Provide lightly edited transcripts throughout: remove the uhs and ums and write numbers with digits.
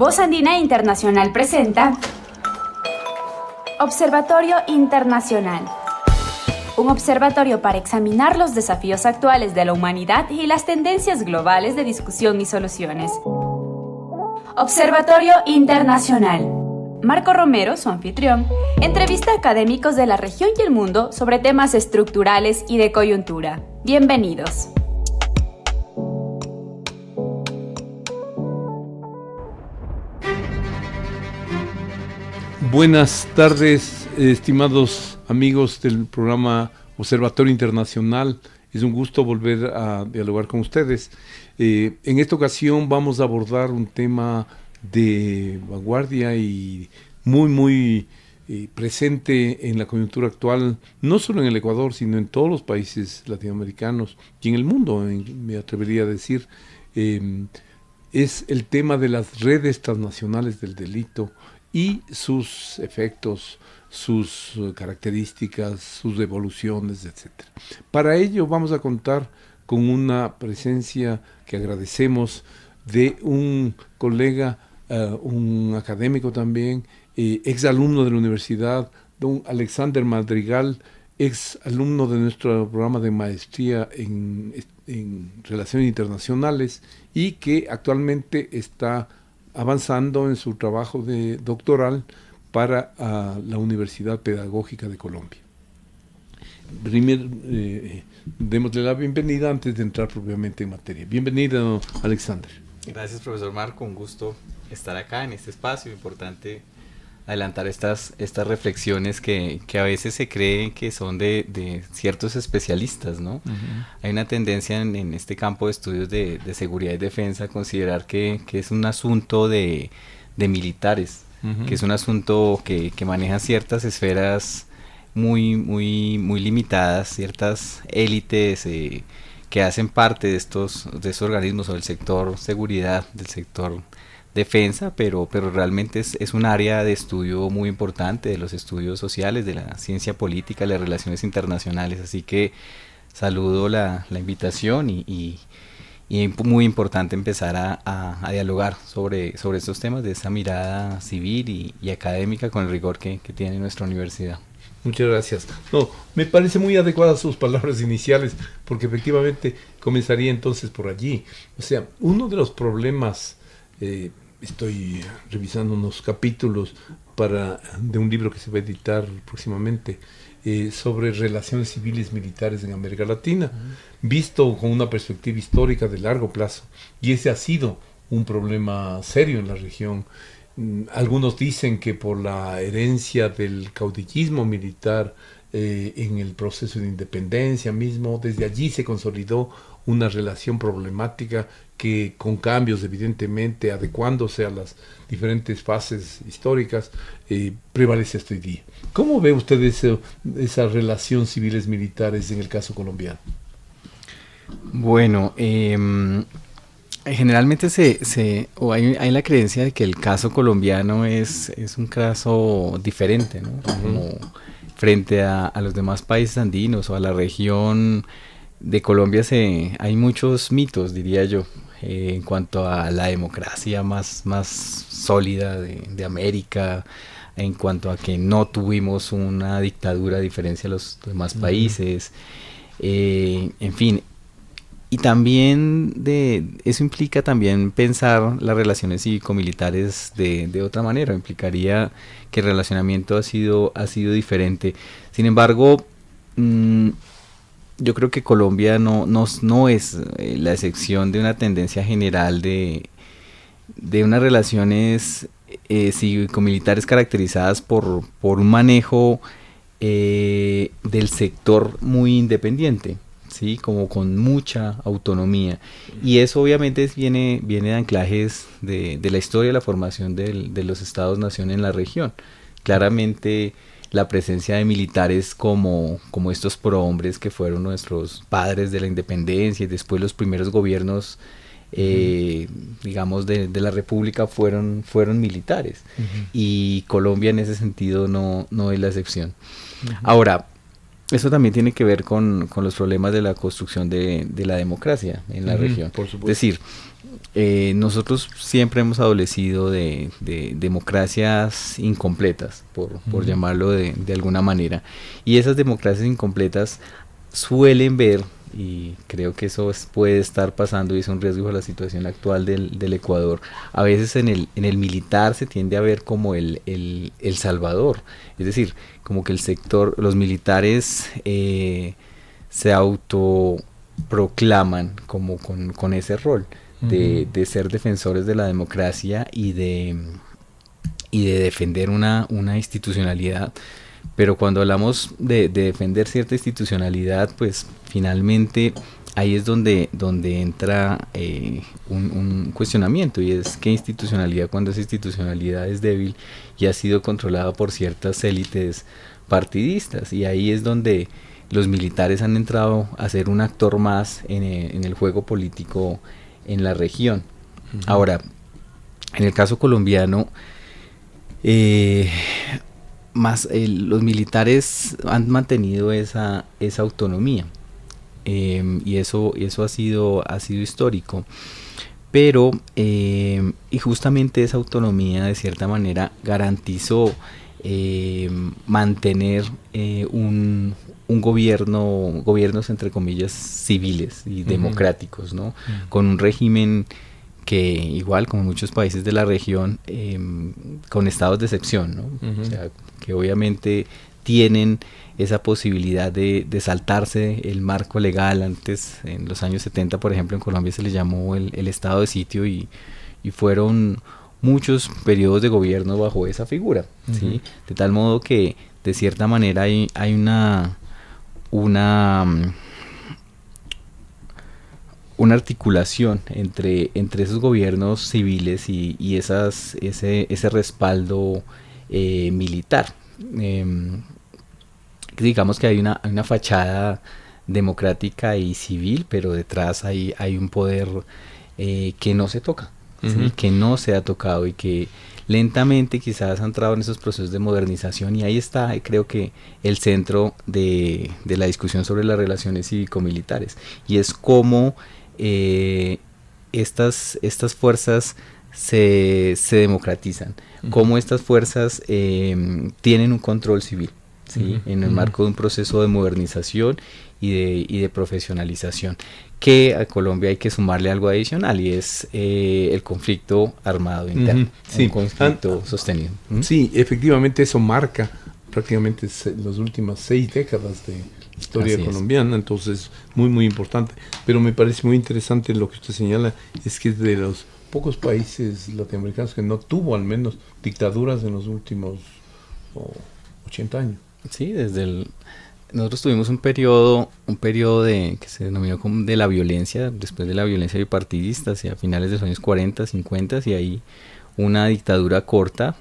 Voz Andina Internacional presenta Observatorio Internacional. Un observatorio para examinar los desafíos actuales de la humanidad y las tendencias globales de discusión y soluciones. Observatorio Internacional. Marco Romero, su anfitrión, entrevista a académicos de la región y el mundo sobre temas estructurales y de coyuntura. Bienvenidos. Buenas tardes, estimados amigos del programa Observatorio Internacional. Es un gusto volver a dialogar con ustedes. En esta ocasión vamos a abordar un tema de vanguardia y muy presente en la coyuntura actual, no solo en el Ecuador, sino en todos los países latinoamericanos y en el mundo, me atrevería a decir. Es el tema de las redes transnacionales del delito y sus efectos, sus características, sus evoluciones, etc. Para ello vamos a contar con una presencia que agradecemos de un colega, un académico también, exalumno de la universidad, don Alexander Madrigal, exalumno de nuestro programa de maestría en Relaciones Internacionales y que actualmente está avanzando en su trabajo de doctoral para la Universidad Pedagógica de Colombia. Primero, démosle la bienvenida antes de entrar propiamente en materia. Bienvenido, Alexander. Gracias, profesor Marco. Un gusto estar acá en este espacio. Importante adelantar estas reflexiones que a veces se cree que son de ciertos especialistas, ¿no? Uh-huh. Hay una tendencia en este campo de estudios de seguridad y defensa a considerar que es un asunto de militares, uh-huh, que es un asunto que maneja ciertas esferas muy limitadas, ciertas élites que hacen parte de estos organismos o del sector seguridad, del sector defensa, pero realmente es un área de estudio muy importante de los estudios sociales, de la ciencia política, de las relaciones internacionales, así que saludo la invitación y muy importante empezar a dialogar sobre estos temas de esa mirada civil y académica con el rigor que tiene nuestra universidad. Muchas gracias. No, me parece muy adecuadas sus palabras iniciales, porque efectivamente comenzaría entonces por allí. O sea, uno de los problemas, estoy revisando unos capítulos de un libro que se va a editar próximamente, sobre relaciones civiles militares en América Latina, visto con una perspectiva histórica de largo plazo. Y ese ha sido un problema serio en la región. Algunos dicen que por la herencia del caudillismo militar en el proceso de independencia mismo, desde allí se consolidó una relación problemática que, con cambios evidentemente, adecuándose a las diferentes fases históricas, prevalece hasta hoy día. ¿Cómo ve usted esa relación civiles militares en el caso colombiano? Bueno, generalmente hay la creencia de que el caso colombiano es un caso diferente, ¿no? Como frente a los demás países andinos o a la región de Colombia hay muchos mitos, diría yo, en cuanto a la democracia más sólida de América, en cuanto a que no tuvimos una dictadura a diferencia de los demás países, en fin. Y también eso implica también pensar las relaciones cívico-militares de otra manera. Implicaría que el relacionamiento ha sido diferente. Sin embargo, yo creo que Colombia no es la excepción de una tendencia general de unas relaciones cívico-militares caracterizadas por un manejo del sector muy independiente, ¿sí? Como con mucha autonomía. Y eso obviamente viene de anclajes de la historia de la formación de los estados-nación en la región. Claramente la presencia de militares como estos prohombres que fueron nuestros padres de la independencia y después los primeros gobiernos digamos de la república fueron militares, y Colombia en ese sentido no es la excepción. Ahora, eso también tiene que ver con los problemas de la construcción de la democracia en la región. Por supuesto. Es decir, nosotros siempre hemos adolecido de democracias incompletas, por llamarlo de alguna manera. Y esas democracias incompletas suelen ver, y creo que eso puede estar pasando y es un riesgo de la situación actual del Ecuador, a veces en el militar se tiende a ver como el salvador. Es decir, como que el sector, los militares se autoproclaman como con ese rol de ser defensores de la democracia y de defender una institucionalidad. Pero cuando hablamos de defender cierta institucionalidad, pues finalmente ahí es donde entra un cuestionamiento, y es qué institucionalidad cuando esa institucionalidad es débil y ha sido controlada por ciertas élites partidistas, y ahí es donde los militares han entrado a ser un actor más en el juego político en la región. Ahora, en el caso colombiano, los militares han mantenido esa autonomía, y eso ha sido histórico, pero y justamente esa autonomía de cierta manera garantizó mantener gobiernos entre comillas civiles y democráticos, ¿no? Con un régimen que, igual como muchos países de la región, con estados de excepción, ¿no? O sea, que obviamente tienen esa posibilidad de saltarse el marco legal. Antes, en los años 70, por ejemplo, en Colombia se le llamó el estado de sitio, y fueron muchos periodos de gobierno bajo esa figura, ¿sí? De tal modo que, de cierta manera, hay una articulación entre esos gobiernos civiles y ese respaldo militar. Digamos que hay una fachada democrática y civil, pero detrás hay un poder que no se toca, ¿sí? Que no se ha tocado, y que lentamente quizás ha entrado en esos procesos de modernización, y ahí está, creo que, el centro de la discusión sobre las relaciones cívico-militares, y es cómo estas fuerzas se democratizan, cómo estas fuerzas tienen un control civil, ¿sí? En el marco de un proceso de modernización y de profesionalización, que a Colombia hay que sumarle algo adicional, y es el conflicto armado interno, un conflicto sostenido. Sí, efectivamente eso marca prácticamente las últimas 6 décadas de historia colombiana, entonces muy muy importante. Pero me parece muy interesante lo que usted señala, es que es de los pocos países latinoamericanos que no tuvo al menos dictaduras en los últimos 80 años. Sí, nosotros tuvimos un periodo que se denominó como de la violencia, después de la violencia bipartidista, hacia finales de los años 40, 50, y ahí una dictadura corta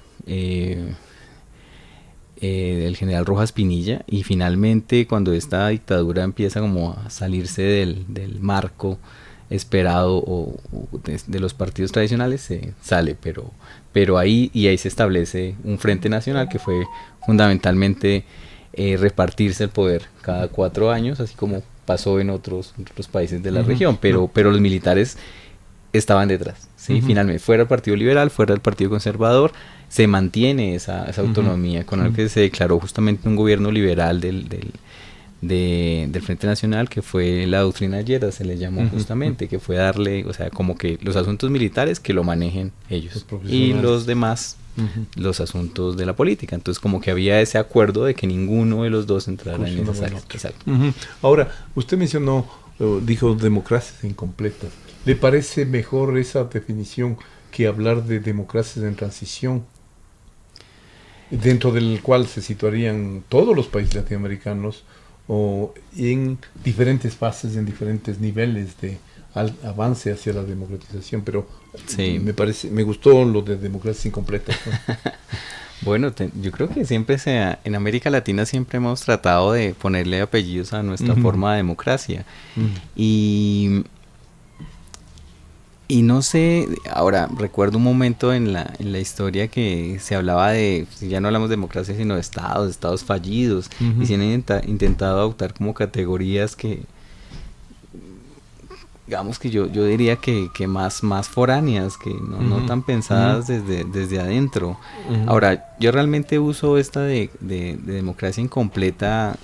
del general Rojas Pinilla, y finalmente, cuando esta dictadura empieza como a salirse del marco esperado de los partidos tradicionales, se sale, pero ahí se establece un frente nacional que fue fundamentalmente repartirse el poder cada 4 años, así como pasó en otros países de la región, pero los militares estaban detrás, ¿sí? Finalmente, fuera el Partido Liberal, fuera el Partido Conservador, se mantiene esa autonomía, con el que se declaró justamente un gobierno liberal del Frente Nacional, que fue la doctrina Lleras, se le llamó justamente, que fue darle, o sea, como que los asuntos militares que lo manejen ellos, y los demás los asuntos de la política. Entonces, como que había ese acuerdo de que ninguno de los dos entrara en esas áreas. Ahora, usted mencionó, dijo democracias incompletas. ¿Le parece mejor esa definición que hablar de democracias en transición, dentro del cual se situarían todos los países latinoamericanos, o en diferentes fases, en diferentes niveles de avance hacia la democratización? Pero me gustó lo de democracias incompletas, ¿no? Bueno, yo creo que siempre en América Latina siempre hemos tratado de ponerle apellidos a nuestra forma de democracia, y Y no sé, ahora recuerdo un momento en la historia que se hablaba de, si ya no hablamos de democracia, sino de estados fallidos, y se han intentado adoptar como categorías que, digamos que yo diría que más foráneas, que no tan pensadas desde adentro. Ahora, yo realmente uso esta de democracia incompleta,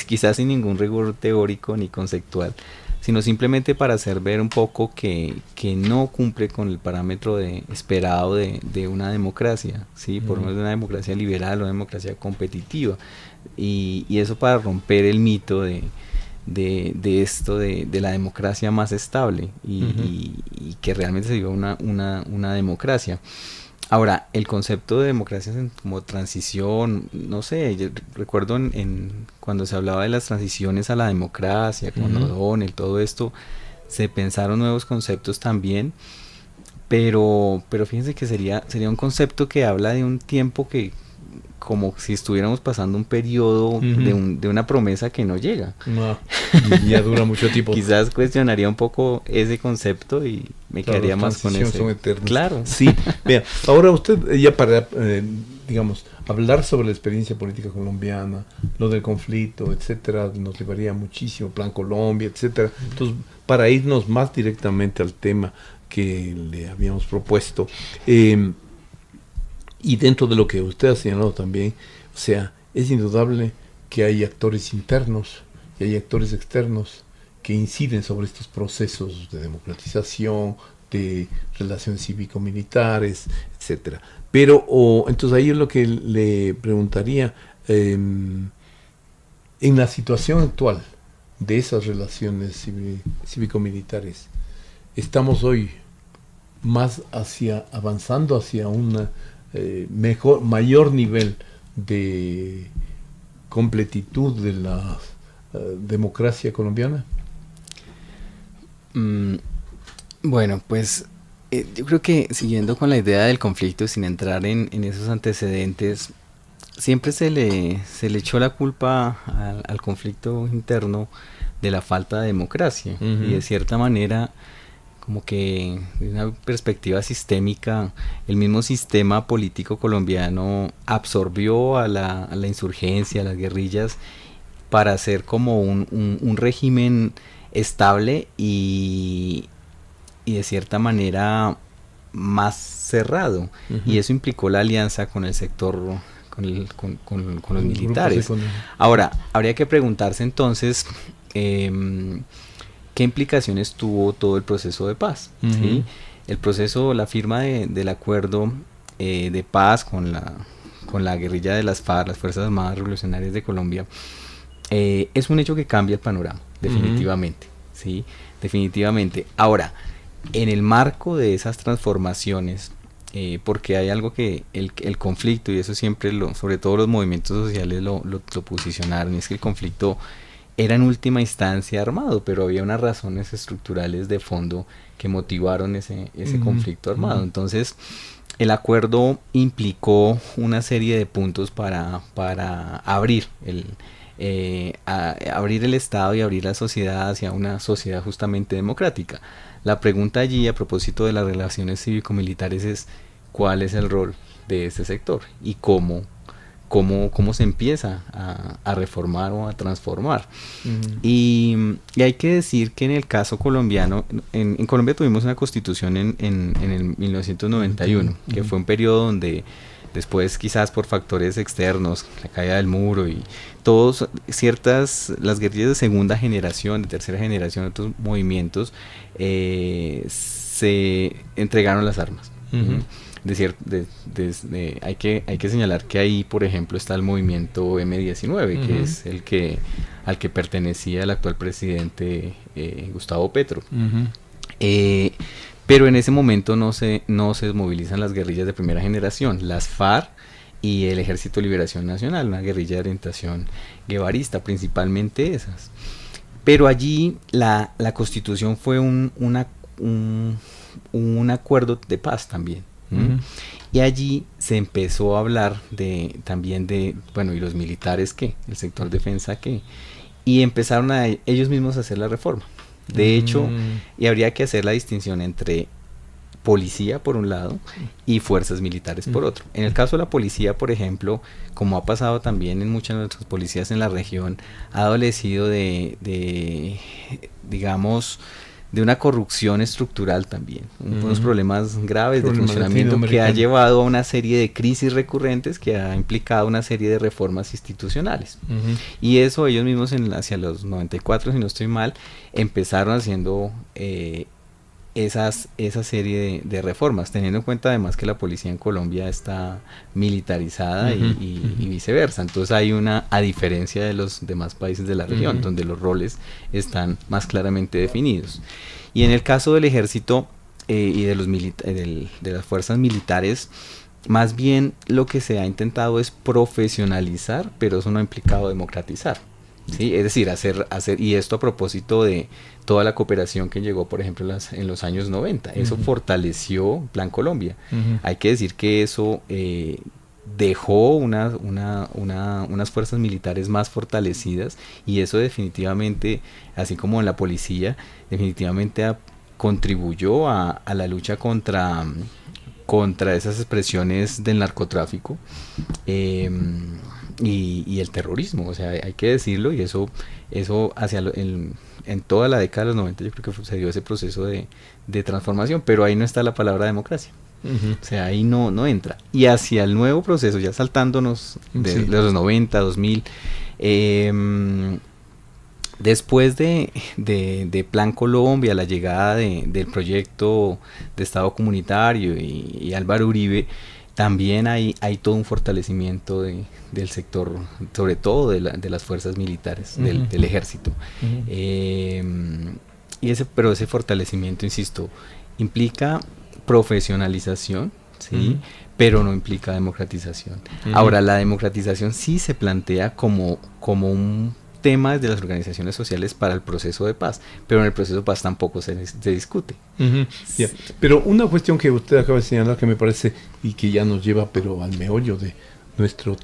quizás sin ningún rigor teórico ni conceptual, sino simplemente para hacer ver un poco que no cumple con el parámetro esperado de una democracia, ¿sí? Por lo menos de una democracia liberal o una democracia competitiva, y eso para romper el mito de esto de la democracia más estable y que realmente se viva una democracia. Ahora, el concepto de democracia como transición, no sé, yo recuerdo cuando se hablaba de las transiciones a la democracia, con O'Donnell, todo esto, se pensaron nuevos conceptos también, pero fíjense que sería un concepto que habla de un tiempo que, como si estuviéramos pasando un periodo de una promesa que no llega. No, ya dura mucho tiempo. Quizás cuestionaría un poco ese concepto y me quedaría más con eso. Son eternas. Claro. Sí, vea, ahora usted ya para, digamos, hablar sobre la experiencia política colombiana, lo del conflicto, etcétera, nos llevaría muchísimo, Plan Colombia, etcétera. Entonces, para irnos más directamente al tema que le habíamos propuesto, y dentro de lo que usted ha señalado también, o sea, es indudable que hay actores internos y hay actores externos que inciden sobre estos procesos de democratización, de relaciones cívico-militares, etcétera. Pero, entonces ahí es lo que le preguntaría, en la situación actual de esas relaciones cívico-militares, ¿estamos hoy más avanzando hacia una mayor nivel de completitud de la democracia colombiana? Bueno, pues yo creo que siguiendo con la idea del conflicto, sin entrar en esos antecedentes, siempre se le echó la culpa al conflicto interno de la falta de democracia, y de cierta manera, como que de una perspectiva sistémica, el mismo sistema político colombiano absorbió a la insurgencia, a las guerrillas, para hacer como un régimen estable y de cierta manera más cerrado. Y eso implicó la alianza con el sector, con los militares. Ahora, habría que preguntarse entonces, ¿qué implicaciones tuvo todo el proceso de paz? ¿Sí? El proceso, la firma del acuerdo de paz con la guerrilla de las FARC, las Fuerzas Armadas Revolucionarias de Colombia, es un hecho que cambia el panorama, definitivamente. ¿Sí? Definitivamente. Ahora, en el marco de esas transformaciones, porque hay algo que el conflicto, y eso siempre, sobre todo los movimientos sociales lo posicionaron, y es que el conflicto era en última instancia armado, pero había unas razones estructurales de fondo que motivaron ese conflicto armado. Entonces, el acuerdo implicó una serie de puntos para abrir abrir el Estado y abrir la sociedad hacia una sociedad justamente democrática. La pregunta allí, a propósito de las relaciones cívico-militares, es ¿cuál es el rol de este sector? Y cómo se empieza a reformar o a transformar. Y hay que decir que en el caso colombiano, en Colombia tuvimos una constitución en el 1991, que fue un periodo donde después, quizás por factores externos, la caída del muro y las guerrillas de segunda generación, de tercera generación, otros movimientos, se entregaron las armas. Hay que señalar que ahí, por ejemplo, está el movimiento M19, que es al que pertenecía el actual presidente Gustavo Petro. Pero en ese momento no se desmovilizan las guerrillas de primera generación, las FARC y el Ejército de Liberación Nacional, una guerrilla de orientación guevarista, principalmente esas. Pero allí la Constitución fue un acuerdo de paz también. Y allí se empezó a hablar también de, bueno, ¿y los militares qué? ¿El sector defensa qué? Y empezaron ellos mismos a hacer la reforma. De hecho, y habría que hacer la distinción entre policía por un lado y fuerzas militares por otro. En el caso de la policía, por ejemplo, como ha pasado también en muchas de nuestras policías en la región, ha adolecido digamos, de una corrupción estructural también, unos problemas graves de funcionamiento que ha llevado a una serie de crisis recurrentes que ha implicado una serie de reformas institucionales. Y eso ellos mismos hacia los 94, si no estoy mal, empezaron haciendo esa serie de reformas, teniendo en cuenta además que la policía en Colombia está militarizada y viceversa. Entonces hay a diferencia de los demás países de la región, donde los roles están más claramente definidos. Y en el caso del ejército y de las fuerzas militares, más bien lo que se ha intentado es profesionalizar, pero eso no ha implicado democratizar. ¿Sí? Es decir, hacer, y esto a propósito de toda la cooperación que llegó, por ejemplo, en los años 90. Eso fortaleció Plan Colombia. Hay que decir que eso dejó unas fuerzas militares más fortalecidas, y eso definitivamente, así como en la policía, definitivamente contribuyó a la lucha contra esas expresiones del narcotráfico y el terrorismo. O sea, hay que decirlo, y eso en toda la década de los 90 yo creo que se dio ese proceso de transformación, pero ahí no está la palabra democracia. O sea, ahí no entra. Y hacia el nuevo proceso, ya saltándonos de los 90, 2000, después de Plan Colombia, la llegada del proyecto de Estado comunitario y Álvaro Uribe, también hay todo un fortalecimiento del sector, sobre todo de las fuerzas militares, del ejército. Pero ese fortalecimiento, insisto, implica profesionalización, ¿sí? Pero no implica democratización. Ahora, la democratización sí se plantea como un tema de las organizaciones sociales para el proceso de paz, pero en el proceso de paz tampoco se discute. Yeah. Pero una cuestión que usted acaba de señalar que me parece, y que ya nos lleva pero al meollo de nuestro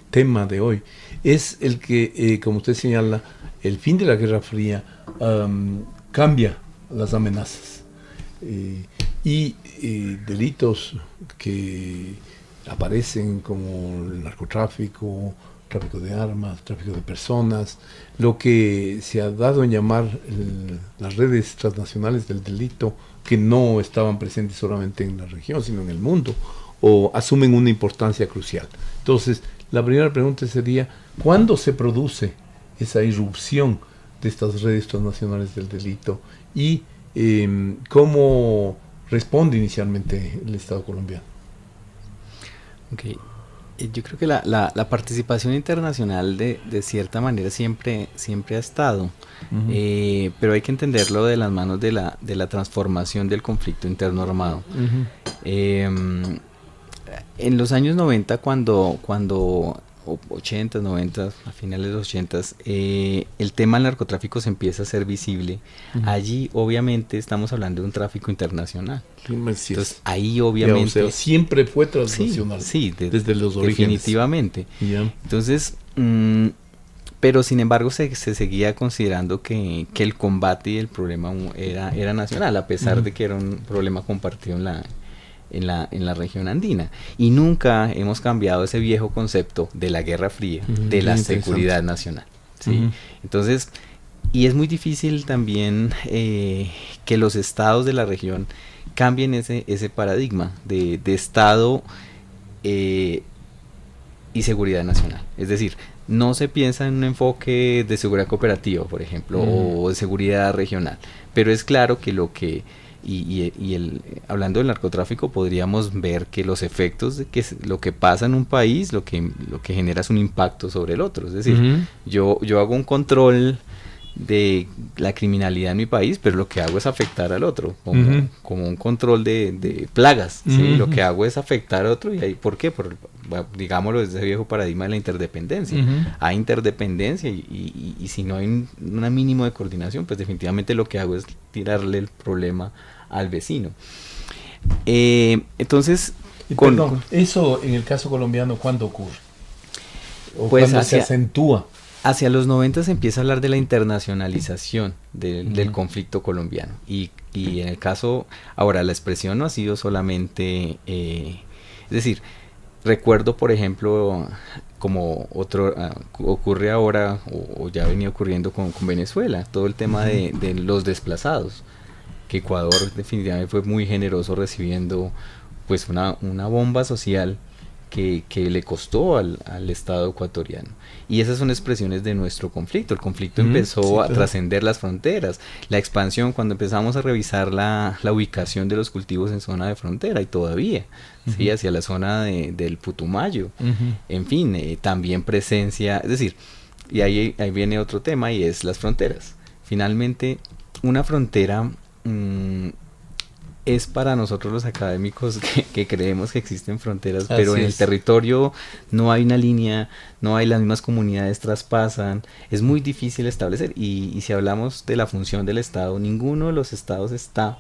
tema de hoy, es el que, como usted señala, el fin de la Guerra Fría cambia las amenazas y delitos que aparecen como el narcotráfico, tráfico de armas, tráfico de personas, lo que se ha dado en llamar las redes transnacionales del delito, que no estaban presentes solamente en la región, sino en el mundo, o asumen una importancia crucial. Entonces, la primera pregunta sería, ¿cuándo se produce esa irrupción de estas redes transnacionales del delito? Y ¿cómo responde inicialmente el Estado colombiano? Okay. Yo creo que la participación internacional de cierta manera siempre ha estado, pero hay que entenderlo de las manos de la transformación del conflicto interno armado. En los años 90, cuando 80, 90, a finales de los 80, el tema del narcotráfico se empieza a hacer visible. Allí obviamente estamos hablando de un tráfico internacional. Entonces ahí obviamente... O sea, siempre fue transnacional. Sí, desde los orígenes. Definitivamente. Entonces, pero sin embargo se seguía considerando que el combate y el problema era nacional, a pesar de que era un problema compartido en la región andina, y nunca hemos cambiado ese viejo concepto de la Guerra Fría, de la seguridad nacional, ¿sí? Entonces, y es muy difícil también que los estados de la región cambien ese paradigma de Estado y seguridad nacional. Es decir, no se piensa en un enfoque de seguridad cooperativa, por ejemplo, o de seguridad regional, pero es claro que hablando del narcotráfico, podríamos ver que los efectos de que lo que pasa en un país, lo que genera es un impacto sobre el otro. Es decir, yo hago un control de la criminalidad en mi país, pero lo que hago es afectar al otro, como un control de plagas, ¿sí? Lo que hago es afectar al otro. ¿Por qué? Digámoslo desde ese viejo paradigma de la interdependencia. Hay interdependencia y si no hay un mínimo de coordinación, pues definitivamente lo que hago es tirarle el problema al vecino. Entonces, eso en el caso colombiano, ¿cuándo ocurre? ¿O pues cuándo se acentúa? Hacia los 90 se empieza a hablar de la internacionalización del conflicto colombiano. Y en el caso, ahora la expresión no ha sido solamente, es decir, recuerdo por ejemplo, como ocurre ahora, o ya venía ocurriendo con Venezuela, todo el tema de los desplazados, que Ecuador definitivamente fue muy generoso recibiendo pues una bomba social que le costó al Estado ecuatoriano. Y esas son expresiones de nuestro conflicto. El conflicto empezó a trascender las fronteras. La expansión, cuando empezamos a revisar la ubicación de los cultivos en zona de frontera, y todavía, ¿sí? Hacia la zona del Putumayo. En fin, también presencia, es decir, y ahí viene otro tema, y es las fronteras. Finalmente, una frontera es para nosotros los académicos que creemos que existen fronteras, pero en el territorio no hay una línea, no hay las mismas comunidades traspasan, es muy difícil establecer, y si hablamos de la función del Estado, ninguno de los estados está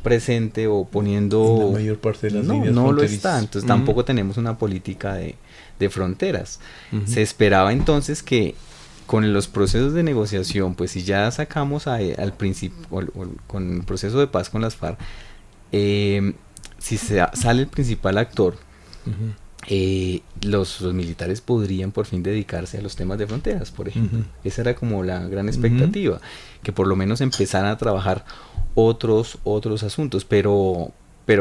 presente o poniendo... En la mayor parte de las líneas no lo fronterizas. está, entonces tampoco tenemos una política de fronteras. Se esperaba entonces que con los procesos de negociación, pues si ya sacamos al principio, con el proceso de paz con las FARC, si sale el principal actor, los militares podrían por fin dedicarse a los temas de fronteras, por ejemplo. Esa era como la gran expectativa, que por lo menos empezaran a trabajar otros asuntos, pero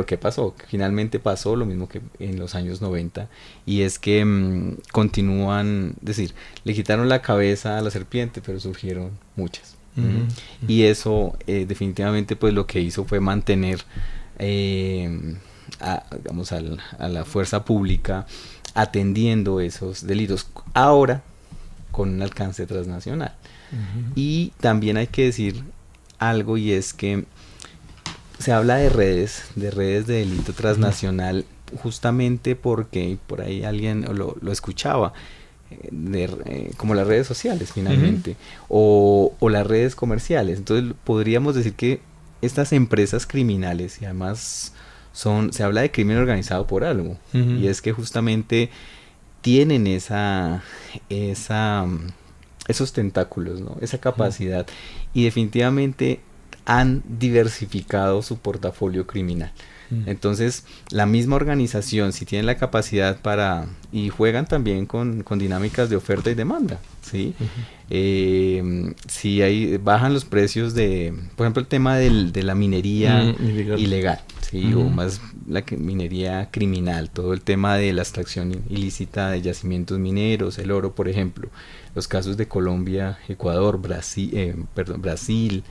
¿qué pasó? Finalmente pasó lo mismo que en los años 90, y es que continúan, es decir, le quitaron la cabeza a la serpiente, pero surgieron muchas. Y eso definitivamente pues lo que hizo fue mantener digamos a la fuerza pública atendiendo esos delitos, ahora con un alcance transnacional. Y también hay que decir algo, y es que se habla de redes de delito transnacional, justamente porque por ahí alguien lo escuchaba, como las redes sociales finalmente, o las redes comerciales. Entonces podríamos decir que estas empresas criminales, y además se habla de crimen organizado por algo, y es que justamente tienen esos tentáculos, ¿no? Esa capacidad, y definitivamente han diversificado su portafolio criminal. Entonces, la misma organización, si tiene la capacidad y juegan también con dinámicas de oferta y demanda, ¿sí? Si bajan los precios por ejemplo, el tema de la minería ilegal, ¿sí? O más la minería criminal, todo el tema de la extracción ilícita de yacimientos mineros, el oro, por ejemplo, los casos de Colombia, Ecuador, Brasil,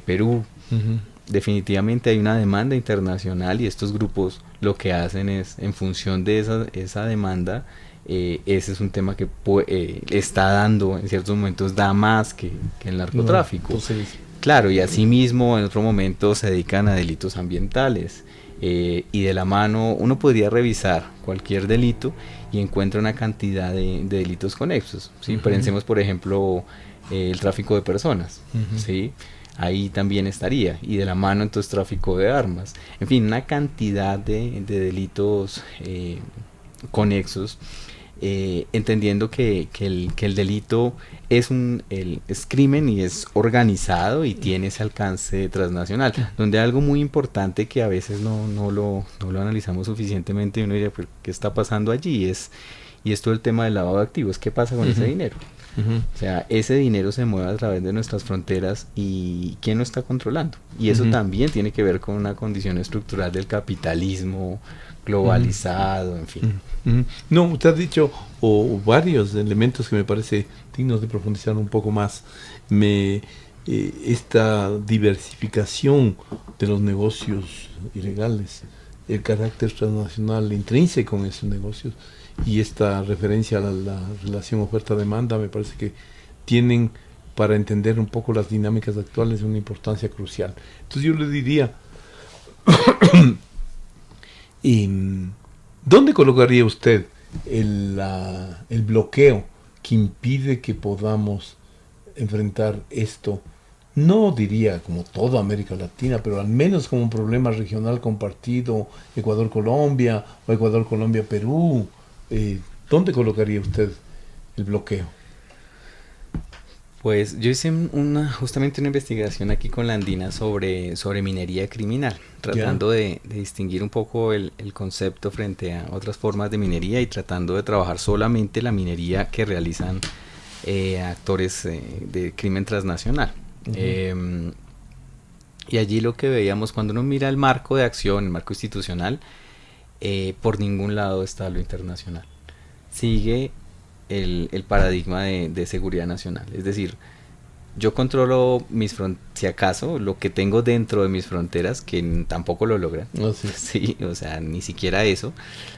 Perú. Definitivamente hay una demanda internacional, y estos grupos lo que hacen es, en función de esa demanda, ese es un tema que está dando, en ciertos momentos da más que el narcotráfico. Entonces, claro, y asimismo en otro momento se dedican a delitos ambientales, y de la mano uno podría revisar cualquier delito y encuentra una cantidad de delitos conexos, ¿sí? Pensemos por ejemplo el tráfico de personas, ¿sí? Ahí también estaría, y de la mano entonces tráfico de armas, en fin, una cantidad de delitos conexos, entendiendo que el delito es crimen y es organizado y tiene ese alcance transnacional, donde algo muy importante que a veces no lo analizamos suficientemente, y uno diría, ¿qué está pasando allí? Y es todo el tema del lavado de activos. ¿Qué pasa con ese dinero? O sea, ese dinero se mueve a través de nuestras fronteras, y ¿quién lo está controlando? Y eso también tiene que ver con una condición estructural del capitalismo globalizado, en fin. No, usted ha dicho varios elementos que me parece dignos de profundizar un poco más. Esta diversificación de los negocios ilegales, el carácter transnacional intrínseco en esos negocios, y esta referencia a la relación oferta-demanda, me parece que tienen, para entender un poco las dinámicas actuales, una importancia crucial. Entonces yo le diría, ¿dónde colocaría usted el bloqueo que impide que podamos enfrentar esto? No diría como toda América Latina, pero al menos como un problema regional compartido, Ecuador-Colombia o Ecuador-Colombia-Perú. ¿Dónde colocaría usted el bloqueo? Pues yo hice justamente una investigación aquí con la Andina sobre minería criminal, tratando de distinguir un poco el concepto frente a otras formas de minería y tratando de trabajar solamente la minería que realizan actores de crimen transnacional. Uh-huh. Y allí lo que veíamos cuando uno mira el marco de acción, el marco institucional, por ningún lado está lo internacional. Sigue el paradigma de seguridad nacional, es decir, yo controlo si acaso lo que tengo dentro de mis fronteras, que tampoco lo logran. Sí, o sea, ni siquiera eso,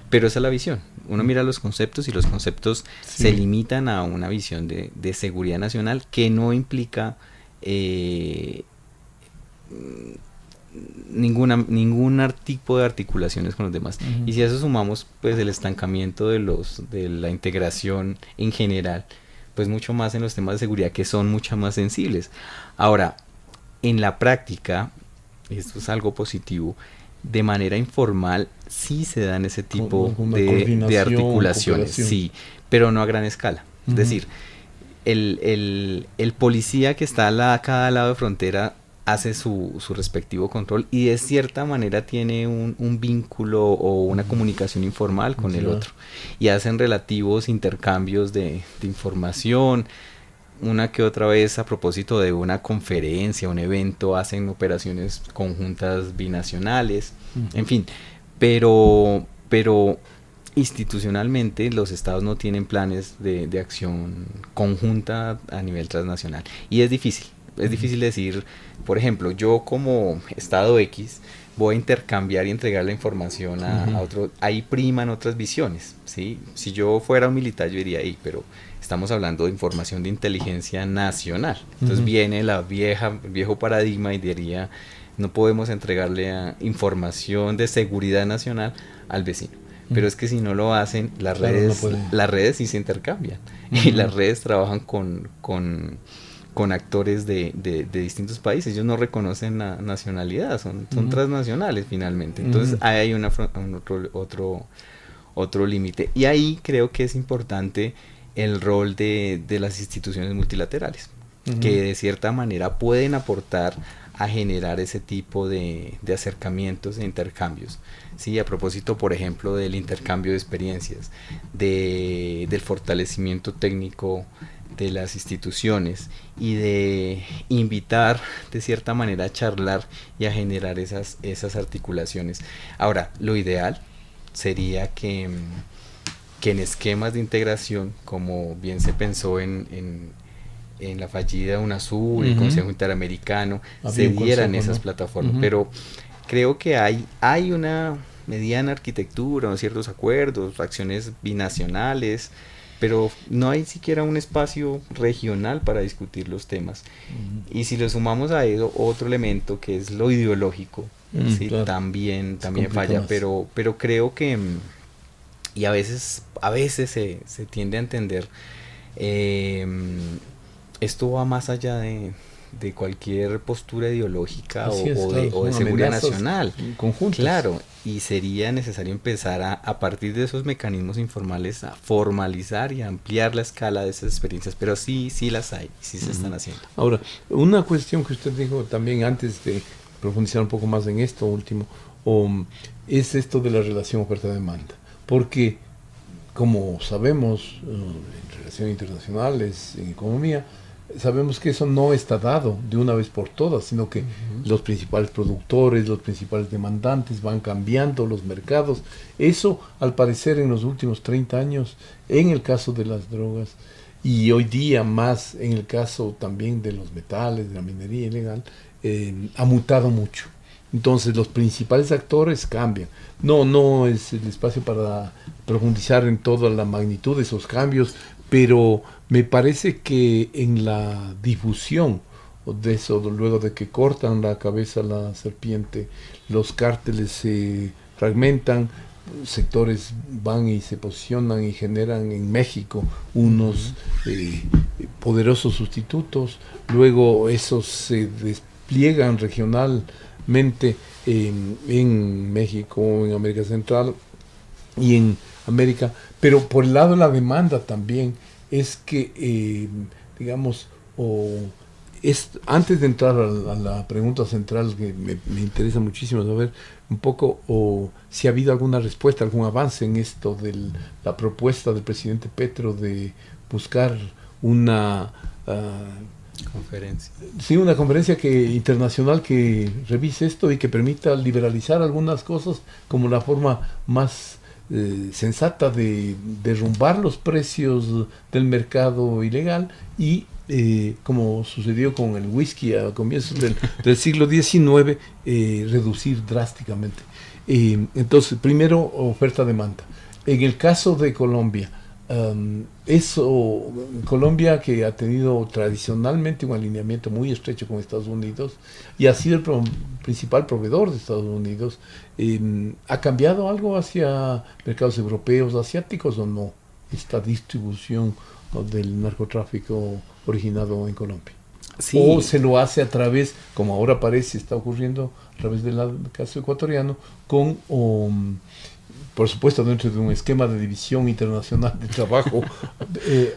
pero esa es la visión. Uno mira los conceptos y los conceptos se limitan a una visión de seguridad nacional que no implica ningún tipo de articulaciones con los demás. Uh-huh. Y si a eso sumamos pues el estancamiento de la integración en general, pues mucho más en los temas de seguridad que son mucho más sensibles. Ahora, en la práctica, esto es algo positivo, de manera informal sí se dan ese tipo de articulaciones, sí, pero no a gran escala. Uh-huh. Es decir, el policía que está a cada lado de frontera hace su respectivo control y de cierta manera tiene un vínculo o una comunicación informal con el otro y hacen relativos intercambios de información. Una que otra vez a propósito de una conferencia, un evento, hacen operaciones conjuntas binacionales, en fin, pero institucionalmente los estados no tienen planes de acción conjunta a nivel transnacional y es difícil. Es difícil decir, por ejemplo, yo como Estado X voy a intercambiar y entregar la información a otro. Ahí priman otras visiones, ¿sí? Si yo fuera un militar, yo diría, pero estamos hablando de información de inteligencia nacional. Entonces viene el viejo paradigma y diría, no podemos entregarle información de seguridad nacional al vecino. Pero es que si no lo hacen, las redes sí se intercambian. Y las redes trabajan con actores de distintos países. Ellos no reconocen la nacionalidad, son transnacionales finalmente. Entonces ahí hay otro límite. Y ahí creo que es importante el rol de las instituciones multilaterales, que de cierta manera pueden aportar a generar ese tipo de acercamientos e intercambios. Sí, a propósito, por ejemplo, del intercambio de experiencias, del fortalecimiento técnico de las instituciones y de invitar de cierta manera a charlar y a generar esas articulaciones. Ahora, lo ideal sería que en esquemas de integración, como bien se pensó en la fallida UNASUR, el Consejo Interamericano, se dieran esas plataformas, pero creo que hay una mediana arquitectura, ciertos acuerdos, acciones binacionales, pero no hay siquiera un espacio regional para discutir los temas. Y si le sumamos a eso otro elemento que es lo ideológico, ¿sí? Claro. también falla, pero creo que, y a veces se tiende a entender, esto va más allá de cualquier postura ideológica o de seguridad nacional. Conjuntas. Claro, y sería necesario empezar a partir de esos mecanismos informales a formalizar y a ampliar la escala de esas experiencias, pero sí las hay, sí se están haciendo. Ahora, una cuestión que usted dijo también antes de profundizar un poco más en esto último, es esto de la relación oferta-demanda, porque como sabemos, en relaciones internacionales, en economía, sabemos que eso no está dado de una vez por todas, sino que los principales productores, los principales demandantes van cambiando los mercados. Eso, al parecer, en los últimos 30 años, en el caso de las drogas, y hoy día más en el caso también de los metales, de la minería ilegal, ha mutado mucho. Entonces los principales actores cambian. No es el espacio para profundizar en toda la magnitud de esos cambios, pero me parece que en la difusión de eso, luego de que cortan la cabeza a la serpiente, los cárteles se fragmentan, sectores van y se posicionan y generan en México unos poderosos sustitutos, luego esos se despliegan regionalmente en México, en América Central y en América, pero por el lado de la demanda también es que, digamos, antes de entrar a la pregunta central, que me interesa muchísimo saber un poco, o si ha habido alguna respuesta, algún avance en esto de la propuesta del presidente Petro de buscar una conferencia. Sí, una conferencia internacional que revise esto y que permita liberalizar algunas cosas como la forma más sensata de derrumbar los precios del mercado ilegal y como sucedió con el whisky a comienzos del siglo XIX, reducir drásticamente. Entonces, primero, oferta-demanda. En el caso de Colombia, Colombia, que ha tenido tradicionalmente un alineamiento muy estrecho con Estados Unidos y ha sido el principal proveedor de Estados Unidos, ¿ha cambiado algo hacia mercados europeos, asiáticos o no, esta distribución del narcotráfico originado en Colombia? Sí. ¿O se lo hace a través, como ahora parece está ocurriendo, a través del caso ecuatoriano, con por supuesto dentro de un esquema de división internacional de trabajo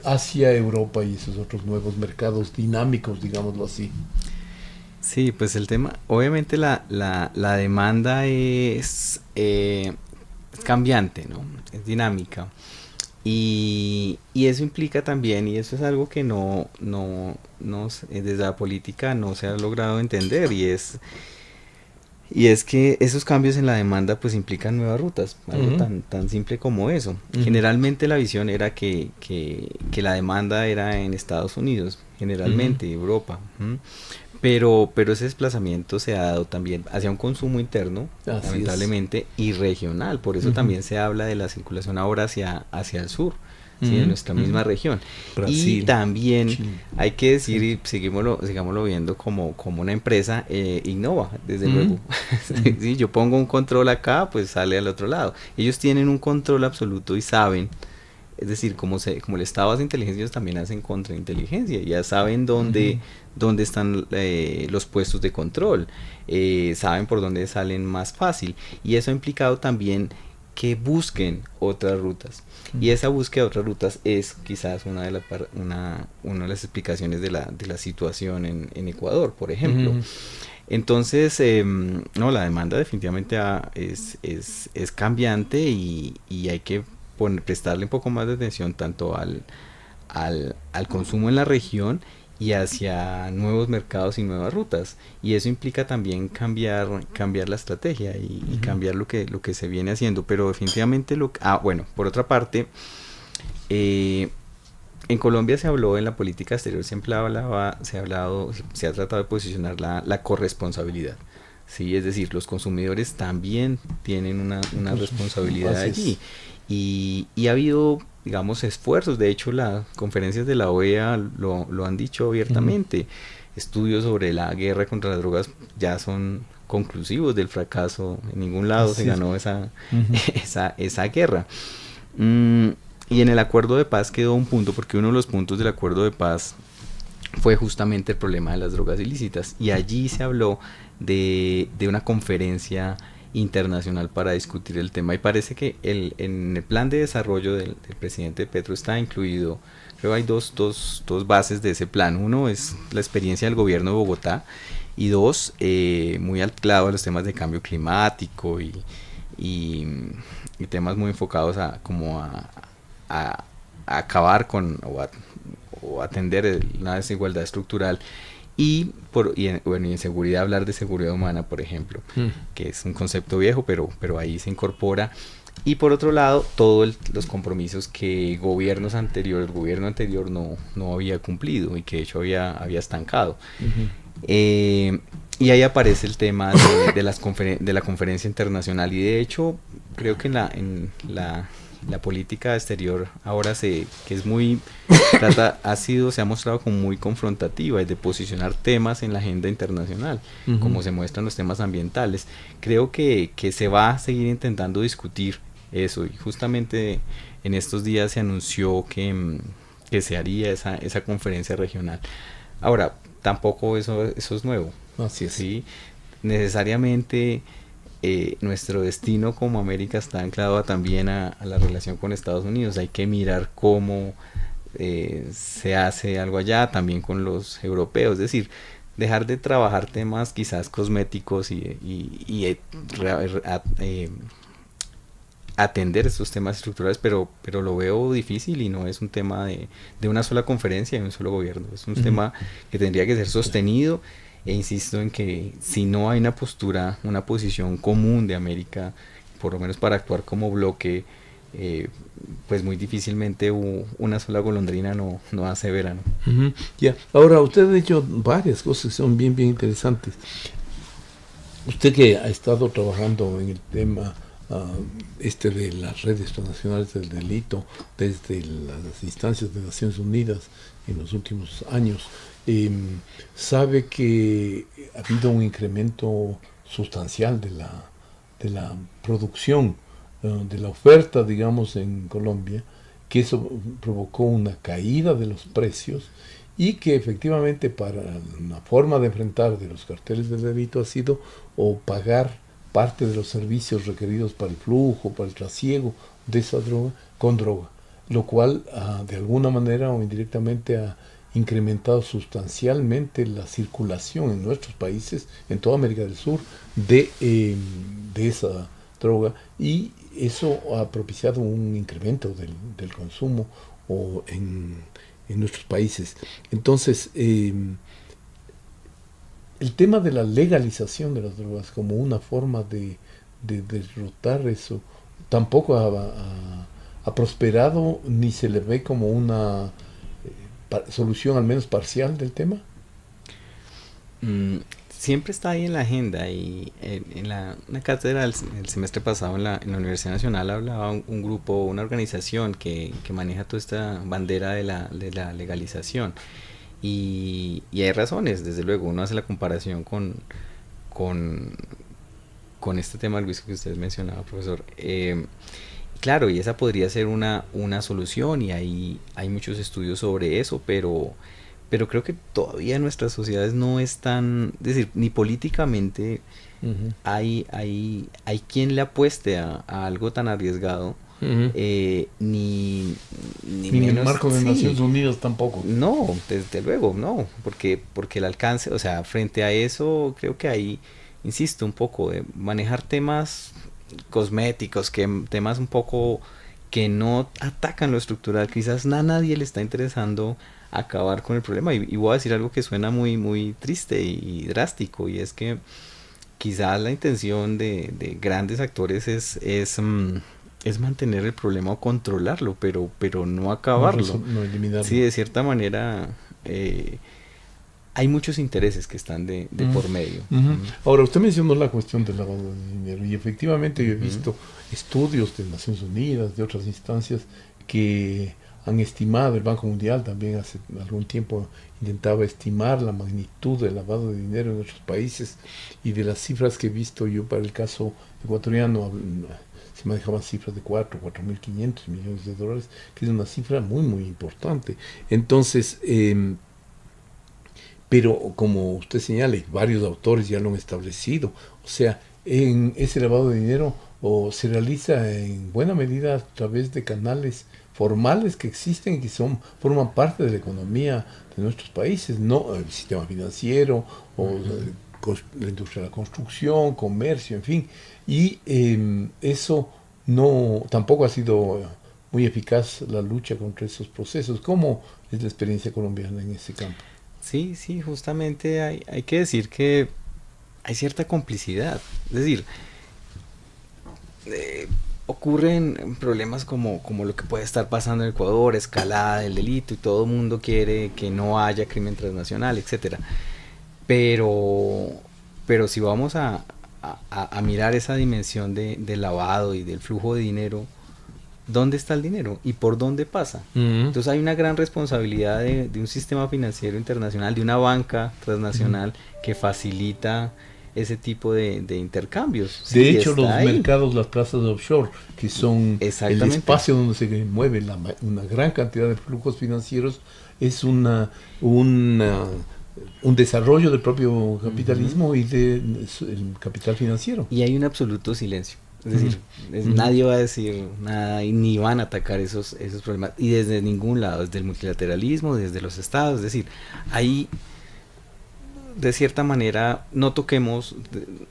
hacia Europa y esos otros nuevos mercados dinámicos, digámoslo así? Sí, pues el tema, obviamente la demanda es cambiante, ¿no? Es dinámica. Y eso implica también, y eso es algo que no desde la política no se ha logrado entender, y es que esos cambios en la demanda pues implican nuevas rutas, algo tan simple como eso. Generalmente la visión era que la demanda era en Estados Unidos, generalmente Europa, pero ese desplazamiento se ha dado también hacia un consumo interno, lamentablemente, y regional. Por eso también se habla de la circulación ahora hacia el sur, ¿sí? De nuestra misma región. Brasil, y también Chile. Hay que decir, y sigámoslo viendo como una empresa, innova, desde luego. Si yo pongo un control acá, pues sale al otro lado. Ellos tienen un control absoluto y saben, es decir, como el Estado hace inteligencia, ellos también hacen contrainteligencia, ya saben dónde están los puestos de control, saben por dónde salen más fácil, y eso ha implicado también que busquen otras rutas, y esa búsqueda de otras rutas es quizás una de las explicaciones de la situación en Ecuador, por ejemplo. Entonces, la demanda definitivamente es cambiante, y hay que prestarle un poco más de atención tanto al consumo en la región y hacia nuevos mercados y nuevas rutas, y eso implica también cambiar la estrategia y cambiar lo que se viene haciendo, pero definitivamente por otra parte, en Colombia se habló, en la política exterior se ha tratado de posicionar la corresponsabilidad, sí, es decir, los consumidores también tienen una responsabilidad allí. Y ha habido, digamos, esfuerzos. De hecho, las conferencias de la OEA lo han dicho abiertamente. Estudios sobre la guerra contra las drogas ya son conclusivos del fracaso. En ningún lado se ganó esa guerra. Y en el acuerdo de paz quedó un punto, porque uno de los puntos del acuerdo de paz fue justamente el problema de las drogas ilícitas. Y allí se habló de una conferencia internacional para discutir el tema, y parece que en el plan de desarrollo del presidente Petro está incluido, creo que hay dos bases de ese plan. Uno es la experiencia del gobierno de Bogotá, y dos, muy anclado a los temas de cambio climático y temas muy enfocados a acabar con o atender una desigualdad estructural. Y en seguridad, hablar de seguridad humana, por ejemplo, que es un concepto viejo, pero ahí se incorpora. Y por otro lado, todos los compromisos que el gobierno anterior no había cumplido, y que de hecho había estancado. Y ahí aparece el tema de la conferencia internacional, y de hecho creo que en la política exterior ahora se ha mostrado como muy confrontativa, es de posicionar temas en la agenda internacional, como se muestran los temas ambientales. Creo que se va a seguir intentando discutir eso, y justamente en estos días se anunció que se haría esa conferencia regional. Ahora, tampoco eso es nuevo. Así es. ¿Sí? Necesariamente nuestro destino como América está anclado también a la relación con Estados Unidos. Hay que mirar cómo se hace algo allá, también con los europeos, es decir, dejar de trabajar temas quizás cosméticos y atender estos temas estructurales, pero lo veo difícil y no es un tema de una sola conferencia y un solo gobierno, es un tema que tendría que ser sostenido, e insisto en que si no hay una posición común de América, por lo menos para actuar como bloque, pues muy difícilmente una sola golondrina no hace verano. Ya. Ahora, usted ha dicho varias cosas que son bien interesantes. Usted que ha estado trabajando en el tema de las redes transnacionales del delito desde las instancias de Naciones Unidas en los últimos años, sabe que ha habido un incremento sustancial de la producción, de la oferta, digamos, en Colombia, que eso provocó una caída de los precios y que efectivamente para una forma de enfrentar de los carteles del delito ha sido o pagar parte de los servicios requeridos para el flujo, para el trasiego de esa droga con droga, lo cual de alguna manera o indirectamente ha incrementado sustancialmente la circulación en nuestros países, en toda América del Sur, de esa droga, y eso ha propiciado un incremento del consumo en nuestros países. Entonces, el tema de la legalización de las drogas como una forma de derrotar eso tampoco ha prosperado, ni se le ve como una solución al menos parcial del tema. Siempre está ahí en la agenda, y en una cátedra el semestre pasado en la Universidad Nacional hablaba un grupo, una organización que maneja toda esta bandera de la legalización, y hay razones, desde luego. Uno hace la comparación con este tema del whisky que usted mencionaba, profesor. Claro, y esa podría ser una solución, y hay muchos estudios sobre eso, pero creo que todavía nuestras sociedades no están, es decir, ni políticamente hay quien le apueste a algo tan arriesgado, ni en el marco de Naciones Unidas tampoco. No, desde luego, no, porque el alcance, o sea, frente a eso, creo que hay, insisto, un poco de manejar temas cosméticos, temas un poco que no atacan lo estructural. Quizás a nadie le está interesando acabar con el problema, y voy a decir algo que suena muy muy triste y drástico, y es que quizás la intención de grandes actores es mantener el problema o controlarlo, pero no acabarlo, no eliminarlo. Sí, de cierta manera hay muchos intereses que están de por medio. Ahora, usted mencionó la cuestión del lavado de dinero, y efectivamente yo he visto estudios de Naciones Unidas, de otras instancias, que han estimado, el Banco Mundial también hace algún tiempo intentaba estimar la magnitud del lavado de dinero en nuestros países, y de las cifras que he visto yo para el caso ecuatoriano se manejaban cifras de 4.500 millones de dólares, que es una cifra muy muy importante. Entonces, pero como usted señala, varios autores ya lo han establecido, o sea, en ese lavado de dinero se realiza en buena medida a través de canales formales que existen y que forman parte de la economía de nuestros países, no el sistema financiero o la industria de la construcción, comercio, en fin, y eso tampoco ha sido muy eficaz la lucha contra esos procesos. ¿Cómo es la experiencia colombiana en ese campo? Sí, justamente hay que decir que hay cierta complicidad, es decir, ocurren problemas como lo que puede estar pasando en Ecuador, escalada del delito, y todo el mundo quiere que no haya crimen transnacional, etcétera. Pero si vamos a mirar esa dimensión del lavado y del flujo de dinero, ¿dónde está el dinero y por dónde pasa? Entonces hay una gran responsabilidad de un sistema financiero internacional, de una banca transnacional que facilita ese tipo de intercambios. De hecho, los mercados, las plazas de offshore, que son el espacio donde se mueve una gran cantidad de flujos financieros, es un desarrollo del propio capitalismo y del capital financiero. Y hay un absoluto silencio. Es decir, nadie va a decir nada y ni van a atacar esos problemas. Y desde ningún lado, desde el multilateralismo, desde los estados. Es decir, ahí, de cierta manera, no toquemos,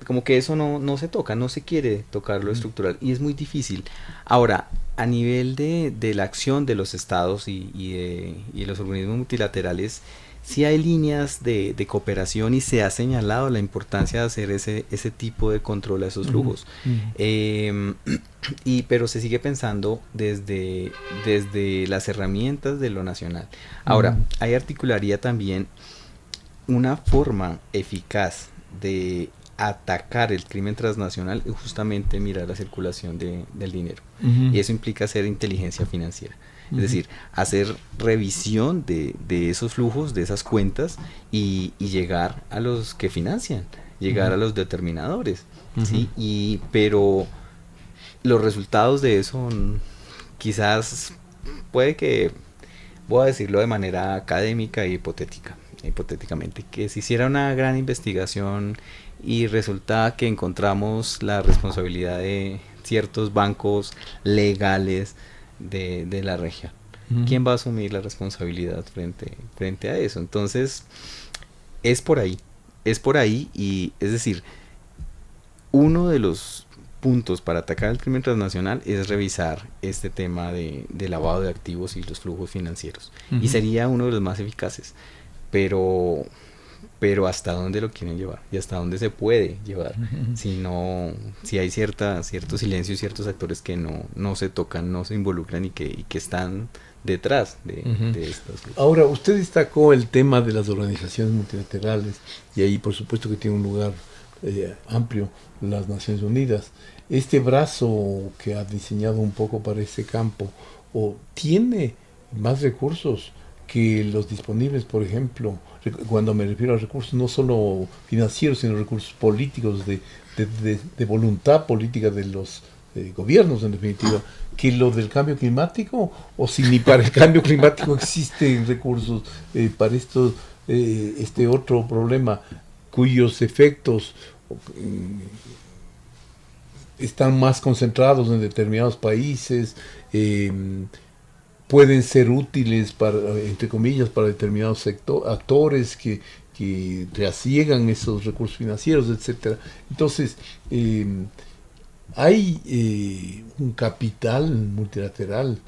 como que eso no se toca, no se quiere tocar lo estructural. Y es muy difícil. Ahora, a nivel de la acción de los estados y de los organismos multilaterales, sí hay líneas de cooperación y se ha señalado la importancia de hacer ese tipo de control a esos flujos. Pero se sigue pensando desde las herramientas de lo nacional. Ahora, ahí articularía también una forma eficaz de atacar el crimen transnacional es justamente mirar la circulación del dinero. Y eso implica hacer inteligencia financiera. Es decir, hacer revisión de esos flujos, de esas cuentas y llegar a los que financian, llegar a los determinadores, ¿sí? Pero los resultados de eso quizás puede que, voy a decirlo de manera académica e hipotéticamente, que se hiciera una gran investigación y resulta que encontramos la responsabilidad de ciertos bancos legales de la región. ¿Quién va a asumir la responsabilidad frente a eso? Entonces, es por ahí, y es decir, uno de los puntos para atacar el crimen transnacional es revisar este tema de lavado de activos y los flujos financieros, y sería uno de los más eficaces, pero hasta dónde lo quieren llevar y hasta dónde se puede llevar, si hay cierto silencio y ciertos actores que no se tocan, no se involucran y que están detrás de estas. Ahora, usted destacó el tema de las organizaciones multilaterales y ahí por supuesto que tiene un lugar amplio las Naciones Unidas. Este brazo que ha diseñado un poco para ese campo tiene más recursos que los disponibles, por ejemplo, cuando me refiero a recursos no solo financieros, sino recursos políticos, de voluntad política de los gobiernos, en definitiva, que lo del cambio climático, o si ni para el cambio climático existen recursos para este otro problema, cuyos efectos están más concentrados en determinados países, pueden ser útiles entre comillas, para determinados actores que reasiegan esos recursos financieros, etcétera. Entonces, hay un capital multilateral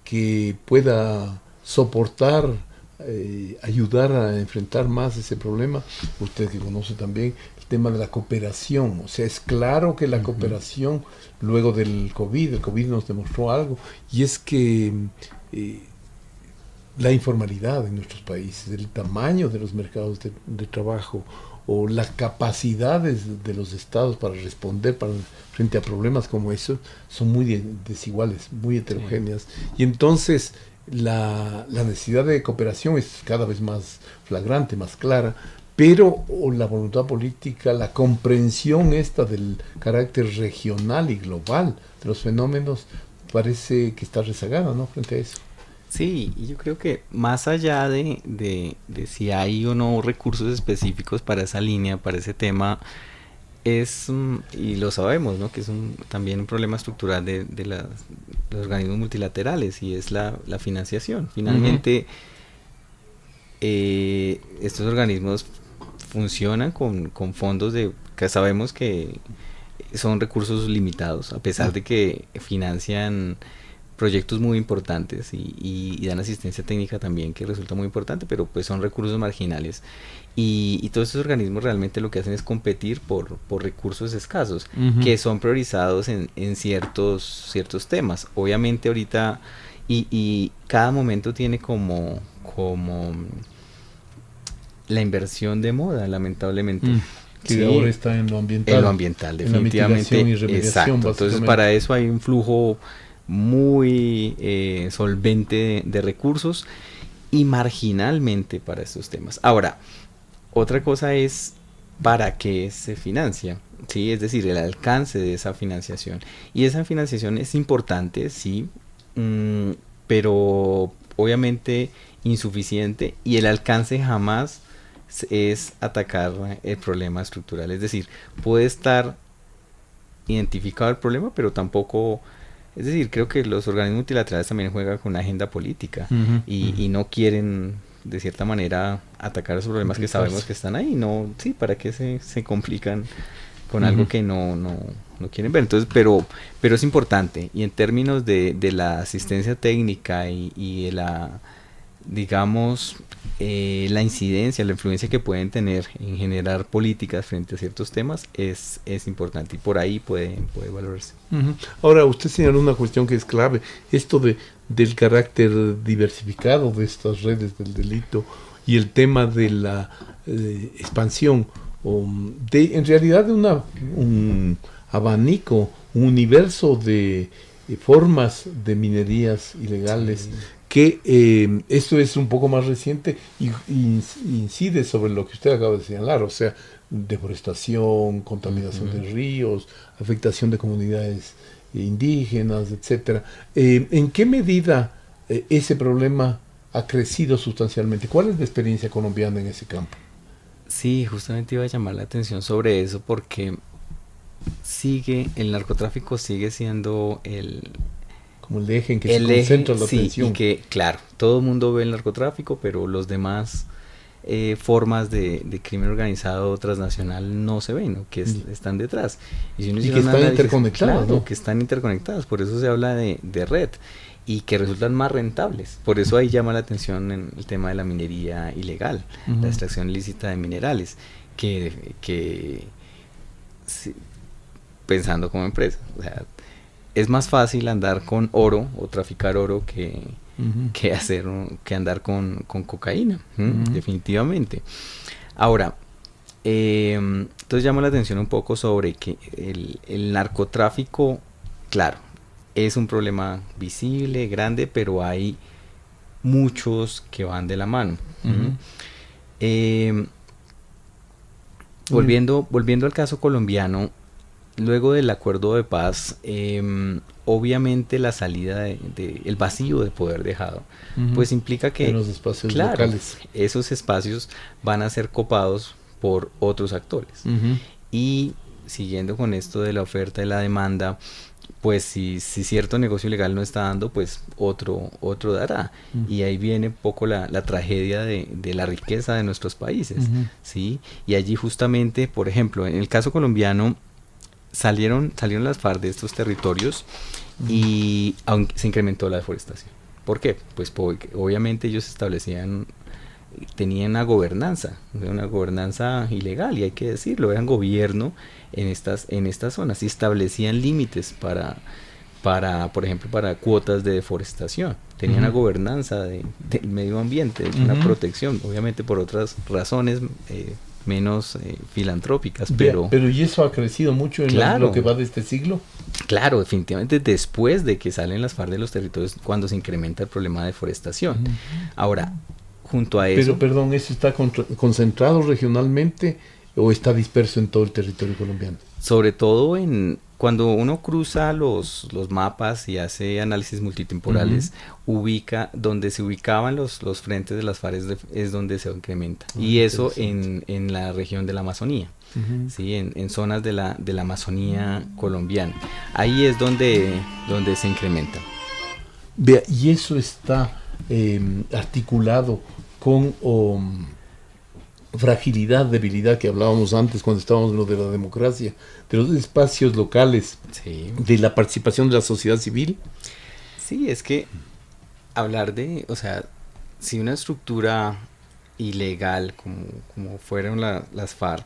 que pueda soportar, ayudar a enfrentar más ese problema. Usted que conoce también el tema de la cooperación, o sea, es claro que la cooperación luego del COVID, el COVID nos demostró algo, y es que la informalidad en nuestros países, el tamaño de los mercados de trabajo o las capacidades de los estados para responder frente a problemas como esos son muy desiguales, muy heterogéneas, y entonces la necesidad de cooperación es cada vez más flagrante, más clara, pero la voluntad política, la comprensión del carácter regional y global de los fenómenos parece que está rezagada, ¿no?, frente a eso. Sí, y yo creo que más allá de si hay o no recursos específicos para esa línea, para ese tema, y lo sabemos, ¿no?, que es también un problema estructural de los organismos multilaterales, y es la financiación. Finalmente, estos organismos funcionan con fondos que sabemos que son recursos limitados, a pesar de que financian proyectos muy importantes y dan asistencia técnica también, que resulta muy importante, pero pues son recursos marginales, y todos estos organismos realmente lo que hacen es competir por recursos escasos, que son priorizados en ciertos temas. Obviamente ahorita y cada momento tiene como la inversión de moda, lamentablemente. Que ahora está en lo ambiental. En lo ambiental, definitivamente. En la mitigación y remediación, exacto. Entonces, para eso hay un flujo muy solvente de recursos, y marginalmente para estos temas. Ahora, otra cosa es para qué se financia, ¿sí? Es decir, el alcance de esa financiación. Y esa financiación es importante, sí, pero obviamente insuficiente, y el alcance jamás es atacar el problema estructural. Es decir, puede estar identificado el problema, pero tampoco, es decir, creo que los organismos multilaterales también juegan con una agenda política y no quieren de cierta manera atacar esos problemas que sabemos que están ahí, no, sí, ¿para qué se complican con algo que no quieren ver? Entonces, pero es importante, y en términos de la asistencia técnica y de la, digamos, la incidencia, la influencia que pueden tener en generar políticas frente a ciertos temas es importante, y por ahí puede valorarse. Ahora, usted señaló una cuestión que es clave, esto del carácter diversificado de estas redes del delito y el tema de la expansión, en realidad de un abanico, un universo de formas de minerías ilegales. Sí. Que esto es un poco más reciente y incide sobre lo que usted acaba de señalar, o sea, deforestación, contaminación de ríos, afectación de comunidades indígenas, etcétera. ¿En qué medida ese problema ha crecido sustancialmente? ¿Cuál es la experiencia colombiana en ese campo? Sí, justamente iba a llamar la atención sobre eso porque el narcotráfico sigue siendo como el eje en que se concentra la atención. Y que, claro, todo el mundo ve el narcotráfico, pero los demás formas de crimen organizado transnacional no se ven, ¿no? Que están detrás. Y que están interconectadas, claro, ¿no? Que están interconectadas, por eso se habla de red, y que resultan más rentables. Por eso ahí llama la atención en el tema de la minería ilegal, la extracción ilícita de minerales, que pensando como empresa, o sea, es más fácil andar con oro o traficar oro que andar con cocaína, definitivamente. Ahora, entonces llama la atención un poco sobre que el narcotráfico, claro, es un problema visible, grande, pero hay muchos que van de la mano. Volviendo al caso colombiano, luego del acuerdo de paz, obviamente la salida el vacío de poder dejado, pues implica que en los espacios locales, esos espacios van a ser copados por otros actores. Y siguiendo con esto de la oferta y la demanda, pues si cierto negocio ilegal no está dando, pues otro dará. Y ahí viene un poco la tragedia de la riqueza de nuestros países, ¿sí? Y allí justamente, por ejemplo, en el caso colombiano, salieron las FARC de estos territorios y se incrementó la deforestación. ¿Por qué? Pues porque obviamente ellos tenían una gobernanza ilegal, y hay que decirlo, eran gobierno en estas zonas, y establecían límites para por ejemplo, para cuotas de deforestación. Tenían una gobernanza del medio ambiente, una protección, obviamente por otras razones menos filantrópicas, pero ¿y eso ha crecido mucho en lo que va de este siglo? Claro, definitivamente después de que salen las FARC de los territorios, cuando se incrementa el problema de deforestación. Ahora, junto a eso... Pero, perdón, ¿eso está concentrado regionalmente o está disperso en todo el territorio colombiano? Sobre todo cuando uno cruza los mapas y hace análisis multitemporales, ubica donde se ubicaban los frentes de las FARC es donde se incrementa. Y eso en la región de la Amazonía, ¿sí? En zonas de la Amazonía colombiana. Ahí es donde se incrementa. Vea, y eso está articulado con fragilidad, debilidad que hablábamos antes cuando estábamos en lo de la democracia, de los espacios locales, de la participación de la sociedad civil. Sí, es que hablar o sea, si una estructura ilegal como fueron las FARC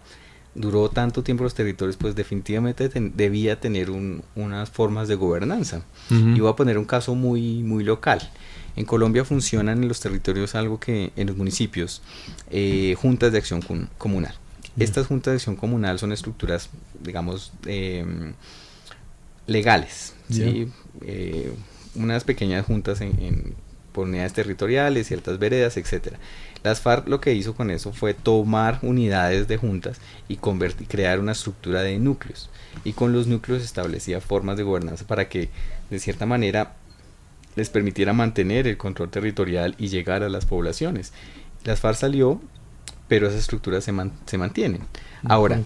duró tanto tiempo en los territorios, pues definitivamente debía tener unas formas de gobernanza. Y voy a poner un caso muy, muy local. En Colombia funcionan en los territorios algo que en los municipios, juntas de acción comunal. Estas juntas de acción comunal son estructuras, digamos, legales, ¿sí? Unas pequeñas juntas por unidades territoriales, ciertas veredas, etcétera. Las FARC lo que hizo con eso fue tomar unidades de juntas y crear una estructura de núcleos. Y con los núcleos establecía formas de gobernanza para que, de cierta manera, les permitiera mantener el control territorial y llegar a las poblaciones. Las FARC salió, pero esas estructuras se mantienen. Ahora,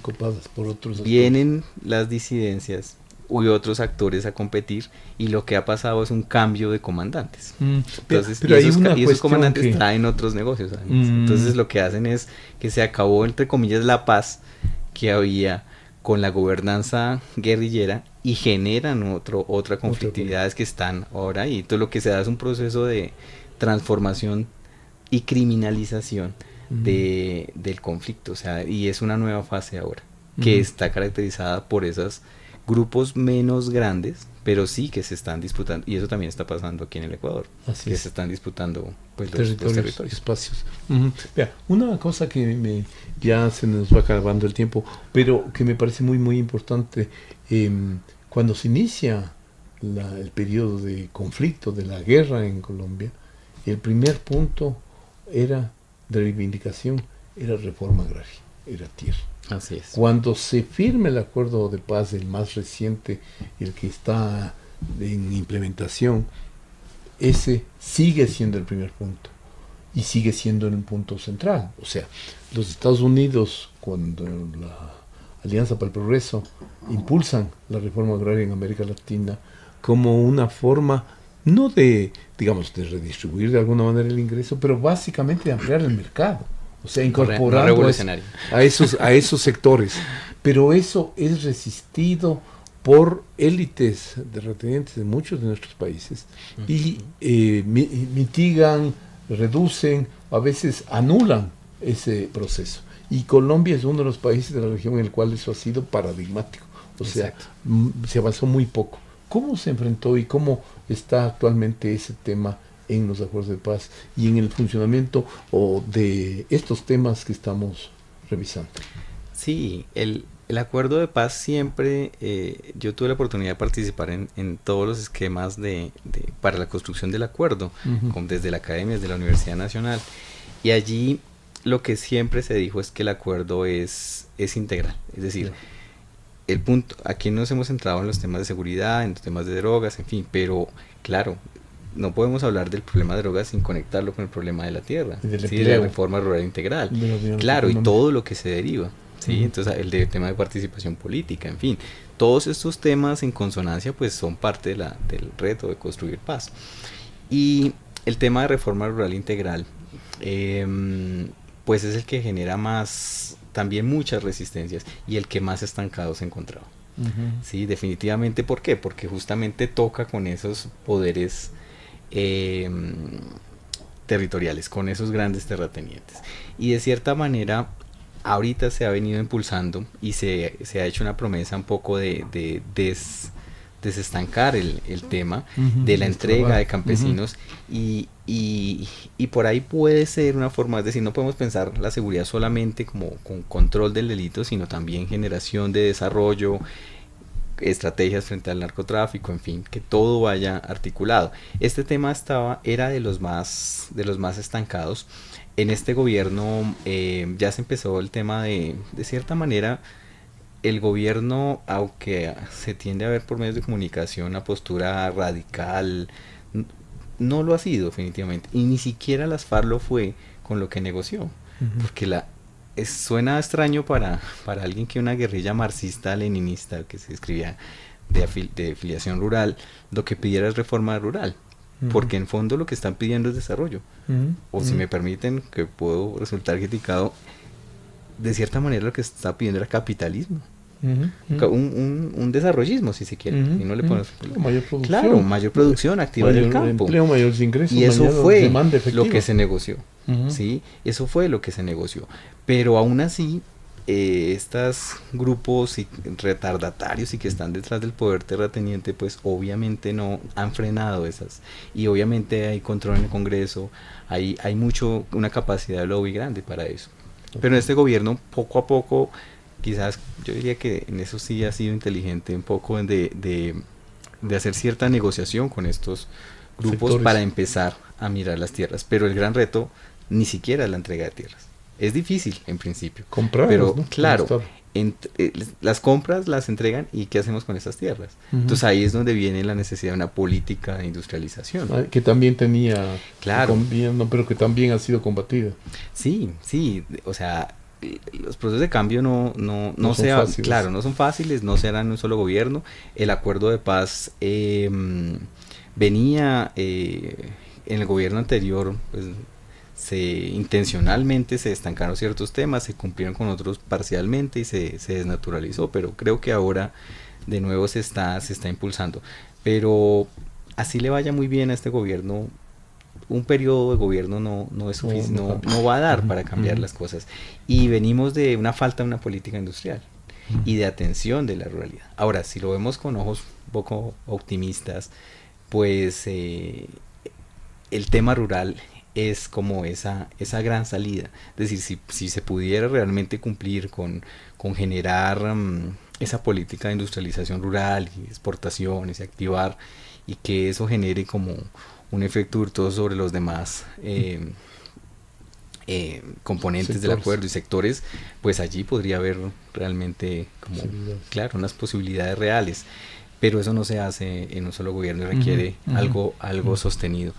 por otros vienen las disidencias y otros actores a competir, y lo que ha pasado es un cambio de comandantes. Entonces, pero hay una y esos cuestión comandantes que... traen otros negocios. Entonces lo que hacen es que se acabó, entre comillas, la paz que había con la gobernanza guerrillera y generan otra conflictividades que están ahora ahí. Entonces lo que se da es un proceso de transformación y criminalización del conflicto, o sea, y es una nueva fase ahora que está caracterizada por esos grupos menos grandes, pero sí que se están disputando, y eso también está pasando aquí en el Ecuador. Así que es. se están disputando pues los territorios, espacios. Vea, una cosa que ya se nos va acabando el tiempo, pero que me parece muy muy importante, cuando se inicia el periodo de conflicto, de la guerra en Colombia, el primer punto era de reivindicación, era reforma agraria, era tierra. Así es. Cuando se firma el acuerdo de paz, el más reciente, el que está en implementación, ese sigue siendo el primer punto y sigue siendo un punto central. O sea, los Estados Unidos, cuando la Alianza para el Progreso impulsan la reforma agraria en América Latina como una forma, no de, digamos, de redistribuir de alguna manera el ingreso, pero básicamente de ampliar el mercado. O sea, incorporando a esos sectores. Pero eso es resistido por élites de terratenientes de muchos de nuestros países y mitigan, reducen, a veces anulan ese proceso. Y Colombia es uno de los países de la región en el cual eso ha sido paradigmático. O sea, se avanzó muy poco. ¿Cómo se enfrentó y cómo está actualmente ese tema en los acuerdos de paz y en el funcionamiento de estos temas que estamos revisando? Sí, el acuerdo de paz siempre, yo tuve la oportunidad de participar en todos los esquemas para la construcción del acuerdo, desde la academia, desde la Universidad Nacional, y allí lo que siempre se dijo es que el acuerdo es integral, es decir, el punto, aquí nos hemos centrado en los temas de seguridad, en los temas de drogas, en fin, pero claro, no podemos hablar del problema de drogas sin conectarlo con el problema de la tierra, ¿sí? De la reforma rural integral, claro, y todo lo que se deriva, ¿sí? Entonces el tema de participación política, en fin, todos estos temas en consonancia pues son parte del reto de construir paz. Y el tema de reforma rural integral pues es el que genera también muchas resistencias y el que más estancado se encontraba. Sí, definitivamente. ¿Por qué? Porque justamente toca con esos poderes territoriales, con esos grandes terratenientes. Y de cierta manera, ahorita se ha venido impulsando y se ha hecho una promesa un poco de desestancar el tema de la entrega de campesinos y por ahí puede ser una forma, es decir, no podemos pensar la seguridad solamente como con control del delito, sino también generación de desarrollo, estrategias frente al narcotráfico, en fin, que todo vaya articulado. Este tema era de los más estancados. En este gobierno ya se empezó el tema de cierta manera, el gobierno, aunque se tiende a ver por medios de comunicación una postura radical, no lo ha sido definitivamente, y ni siquiera las FARC lo fue con lo que negoció, porque suena extraño para alguien que una guerrilla marxista-leninista que se escribía de afiliación rural, lo que pidiera es reforma rural, porque en fondo lo que están pidiendo es desarrollo, o si me permiten, que puedo resultar criticado, de cierta manera lo que se está pidiendo era capitalismo. Un desarrollismo, si se quiere, y no le ponemos mayor producción, claro, mayor producción, activar el campo, empleo, mayores ingresos, y eso fue lo que se negoció, Uh-huh. ¿sí? Eso fue lo que se negoció. Pero aún así, estos grupos retardatarios y que están detrás del poder terrateniente, pues obviamente no han frenado esas. Y obviamente hay control en el Congreso, hay una capacidad de lobby grande para eso. Okay. Pero en este gobierno, poco a poco, quizás yo diría que en eso sí ha sido inteligente un poco de hacer cierta negociación con estos grupos sectores para empezar a mirar las tierras. Pero el gran reto ni siquiera es la entrega de tierras. Es difícil en principio. Comprarlas, pero ¿no? Claro, las compras las entregan y ¿qué hacemos con esas tierras? Uh-huh. Entonces ahí es donde viene la necesidad de una política de industrialización. Que también tenía claro. Gobierno, pero que también ha sido combatida. Sí, o sea, los procesos de cambio no claro, no son fáciles, no se harán en un solo gobierno. El acuerdo de paz venía en el gobierno anterior, pues, intencionalmente se estancaron ciertos temas, se cumplieron con otros parcialmente y se desnaturalizó, pero creo que ahora de nuevo se está impulsando. Pero así le vaya muy bien a este gobierno, un periodo de gobierno no es suficiente, no va a dar para cambiar las cosas. Y venimos de una falta de una política industrial y de atención de la ruralidad. Ahora, si lo vemos con ojos un poco optimistas, pues el tema rural es como esa gran salida. Es decir, si se pudiera realmente cumplir con generar esa política de industrialización rural y exportaciones y activar, y que eso genere como un efecto virtuoso sobre los demás componentes del acuerdo y sectores, pues allí podría haber realmente como, claro, unas posibilidades reales. Pero eso no se hace en un solo gobierno y requiere algo sostenido.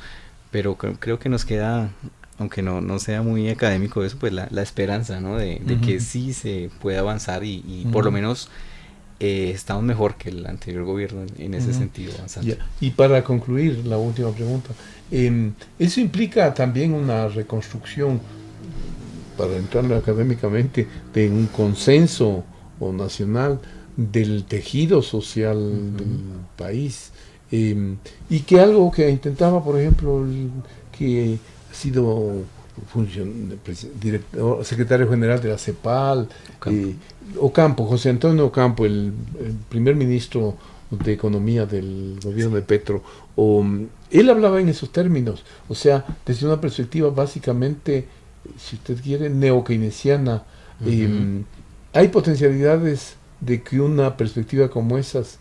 Pero creo que nos queda, aunque no sea muy académico eso, pues la esperanza, ¿no? de que sí se puede avanzar y por lo menos estamos mejor que el anterior gobierno en ese sentido, avanzando. Y para concluir, la última pregunta, ¿eso implica también una reconstrucción, para entrar académicamente, de un consenso nacional del tejido social del país? Y que algo que intentaba, por ejemplo, que ha sido secretario general de la CEPAL, Ocampo, José Antonio Ocampo, el primer ministro de Economía del gobierno de Petro, él hablaba en esos términos, o sea, desde una perspectiva básicamente, si usted quiere, neokeynesiana. Hay potencialidades de que una perspectiva como esas,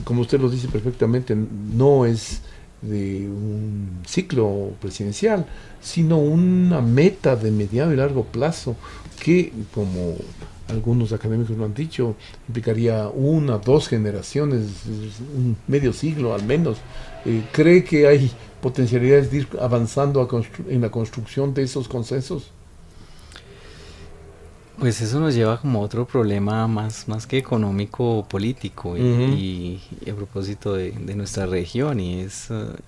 como usted lo dice perfectamente, no es de un ciclo presidencial, sino una meta de mediano y largo plazo que, como algunos académicos lo han dicho, implicaría 1, 2 generaciones, un medio siglo al menos. ¿Cree que hay potencialidades de ir avanzando en la construcción de esos consensos? Pues eso nos lleva como a otro problema más que económico, político y a propósito de nuestra región, y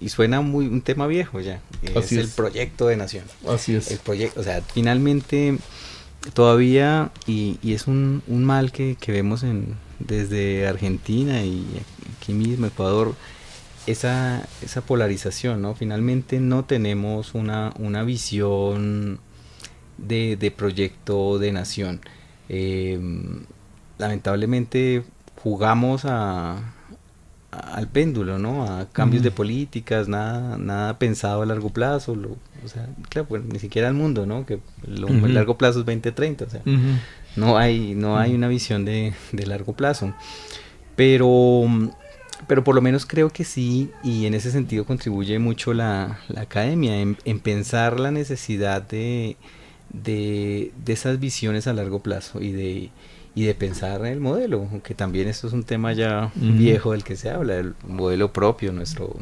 suena muy un tema viejo ya. Es el proyecto de nación. Así es. El proyecto, o sea, finalmente todavía, y es un mal que vemos desde Argentina y aquí mismo Ecuador, esa polarización, ¿no? Finalmente no tenemos una visión de proyecto de nación. Lamentablemente jugamos al péndulo, ¿no? A cambios de políticas, nada pensado a largo plazo, o sea, claro, pues ni siquiera el mundo, ¿no? Que el largo plazo es 2030, o sea, no hay una visión de largo plazo. Pero por lo menos creo que sí, y en ese sentido contribuye mucho la academia en pensar la necesidad de esas visiones a largo plazo y de pensar en el modelo, aunque también esto es un tema ya viejo del que se habla, el modelo propio, nuestro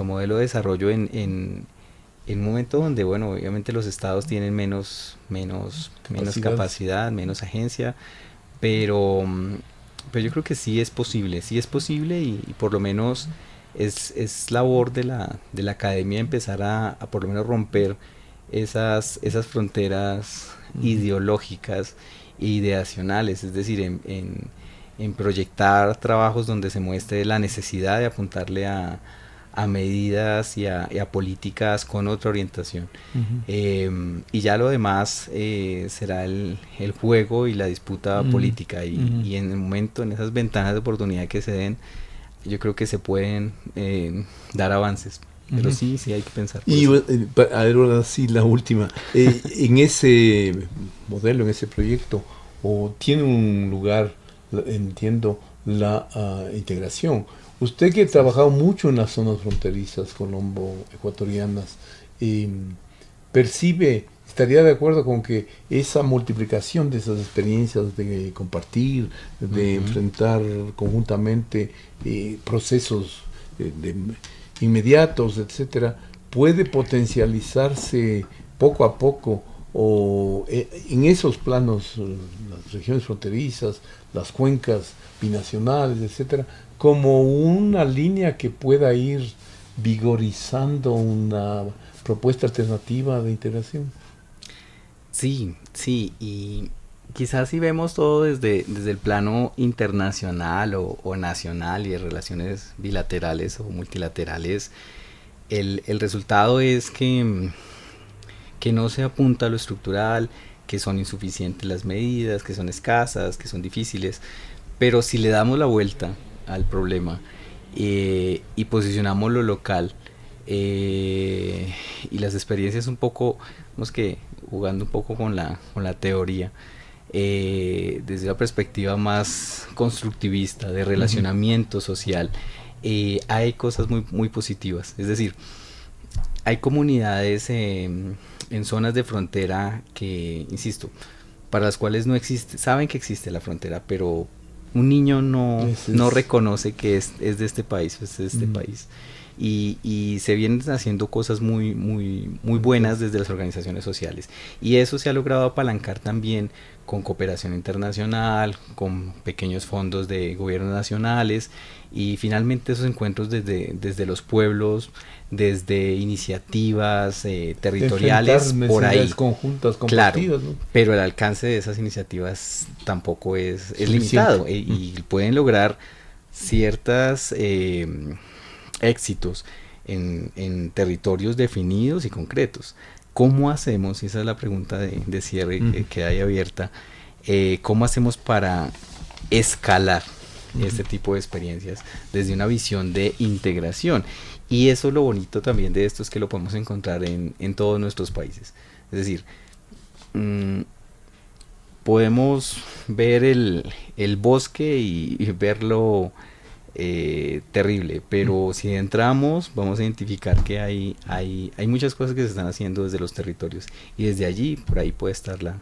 modelo de desarrollo en un momento donde, bueno, obviamente los estados tienen menos capacidad, menos agencia, pero yo creo que sí es posible y por lo menos es labor de la academia empezar a por lo menos romper esas fronteras ideológicas e ideacionales, es decir, en proyectar trabajos donde se muestre la necesidad de apuntarle a medidas y a políticas con otra orientación. Y ya lo demás será el juego y la disputa política y en el momento, en esas ventanas de oportunidad que se den, yo creo que se pueden dar avances. Pero sí hay que pensar. Y ahora sí, la última. En ese modelo, en ese proyecto, tiene un lugar, entiendo, la integración. Usted que ha trabajado mucho en las zonas fronterizas colombo-ecuatorianas, estaría de acuerdo con que esa multiplicación de esas experiencias de compartir, de enfrentar conjuntamente procesos inmediatos, etcétera, puede potencializarse poco a poco o en esos planos, las regiones fronterizas, las cuencas binacionales, etcétera, como una línea que pueda ir vigorizando una propuesta alternativa de integración? Sí, sí, y quizás si vemos todo desde el plano internacional o nacional y de relaciones bilaterales o multilaterales, el resultado es que no se apunta a lo estructural, que son insuficientes las medidas, que son escasas, que son difíciles, pero si le damos la vuelta al problema y posicionamos lo local y las experiencias un poco, digamos que jugando un poco con la teoría, desde una perspectiva más constructivista, de relacionamiento social, hay cosas muy, muy positivas. Es decir, hay comunidades en zonas de frontera que, insisto, para las cuales no existe, saben que existe la frontera, pero un niño no reconoce que es de este país, es de este país. Y se vienen haciendo cosas muy, muy, muy buenas desde las organizaciones sociales. Y eso se ha logrado apalancar también con cooperación internacional, con pequeños fondos de gobiernos nacionales, y finalmente esos encuentros desde los pueblos, desde iniciativas territoriales, por ahí conjuntas, claro, ¿no? Pero el alcance de esas iniciativas tampoco es limitado, y pueden lograr ciertas éxitos en territorios definidos y concretos. ¿Cómo hacemos? Esa es la pregunta de cierre que hay abierta. ¿Cómo hacemos para escalar este tipo de experiencias desde una visión de integración? Y eso es lo bonito también de esto, es que lo podemos encontrar en todos nuestros países. Es decir, podemos ver el bosque y verlo terrible, pero si entramos vamos a identificar que hay muchas cosas que se están haciendo desde los territorios, y desde allí, por ahí puede estar la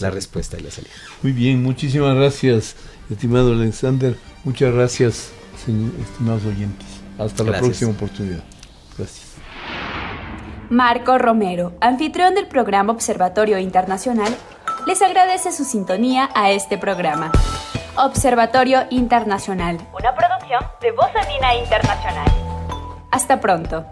respuesta y la salida. Muy bien, muchísimas gracias, estimado Alexander. Muchas gracias, estimados oyentes. Hasta la próxima oportunidad. Gracias. Marco Romero, anfitrión del programa Observatorio Internacional, les agradece su sintonía a este programa. Observatorio Internacional, una producción de Voz Andina Internacional. Hasta pronto.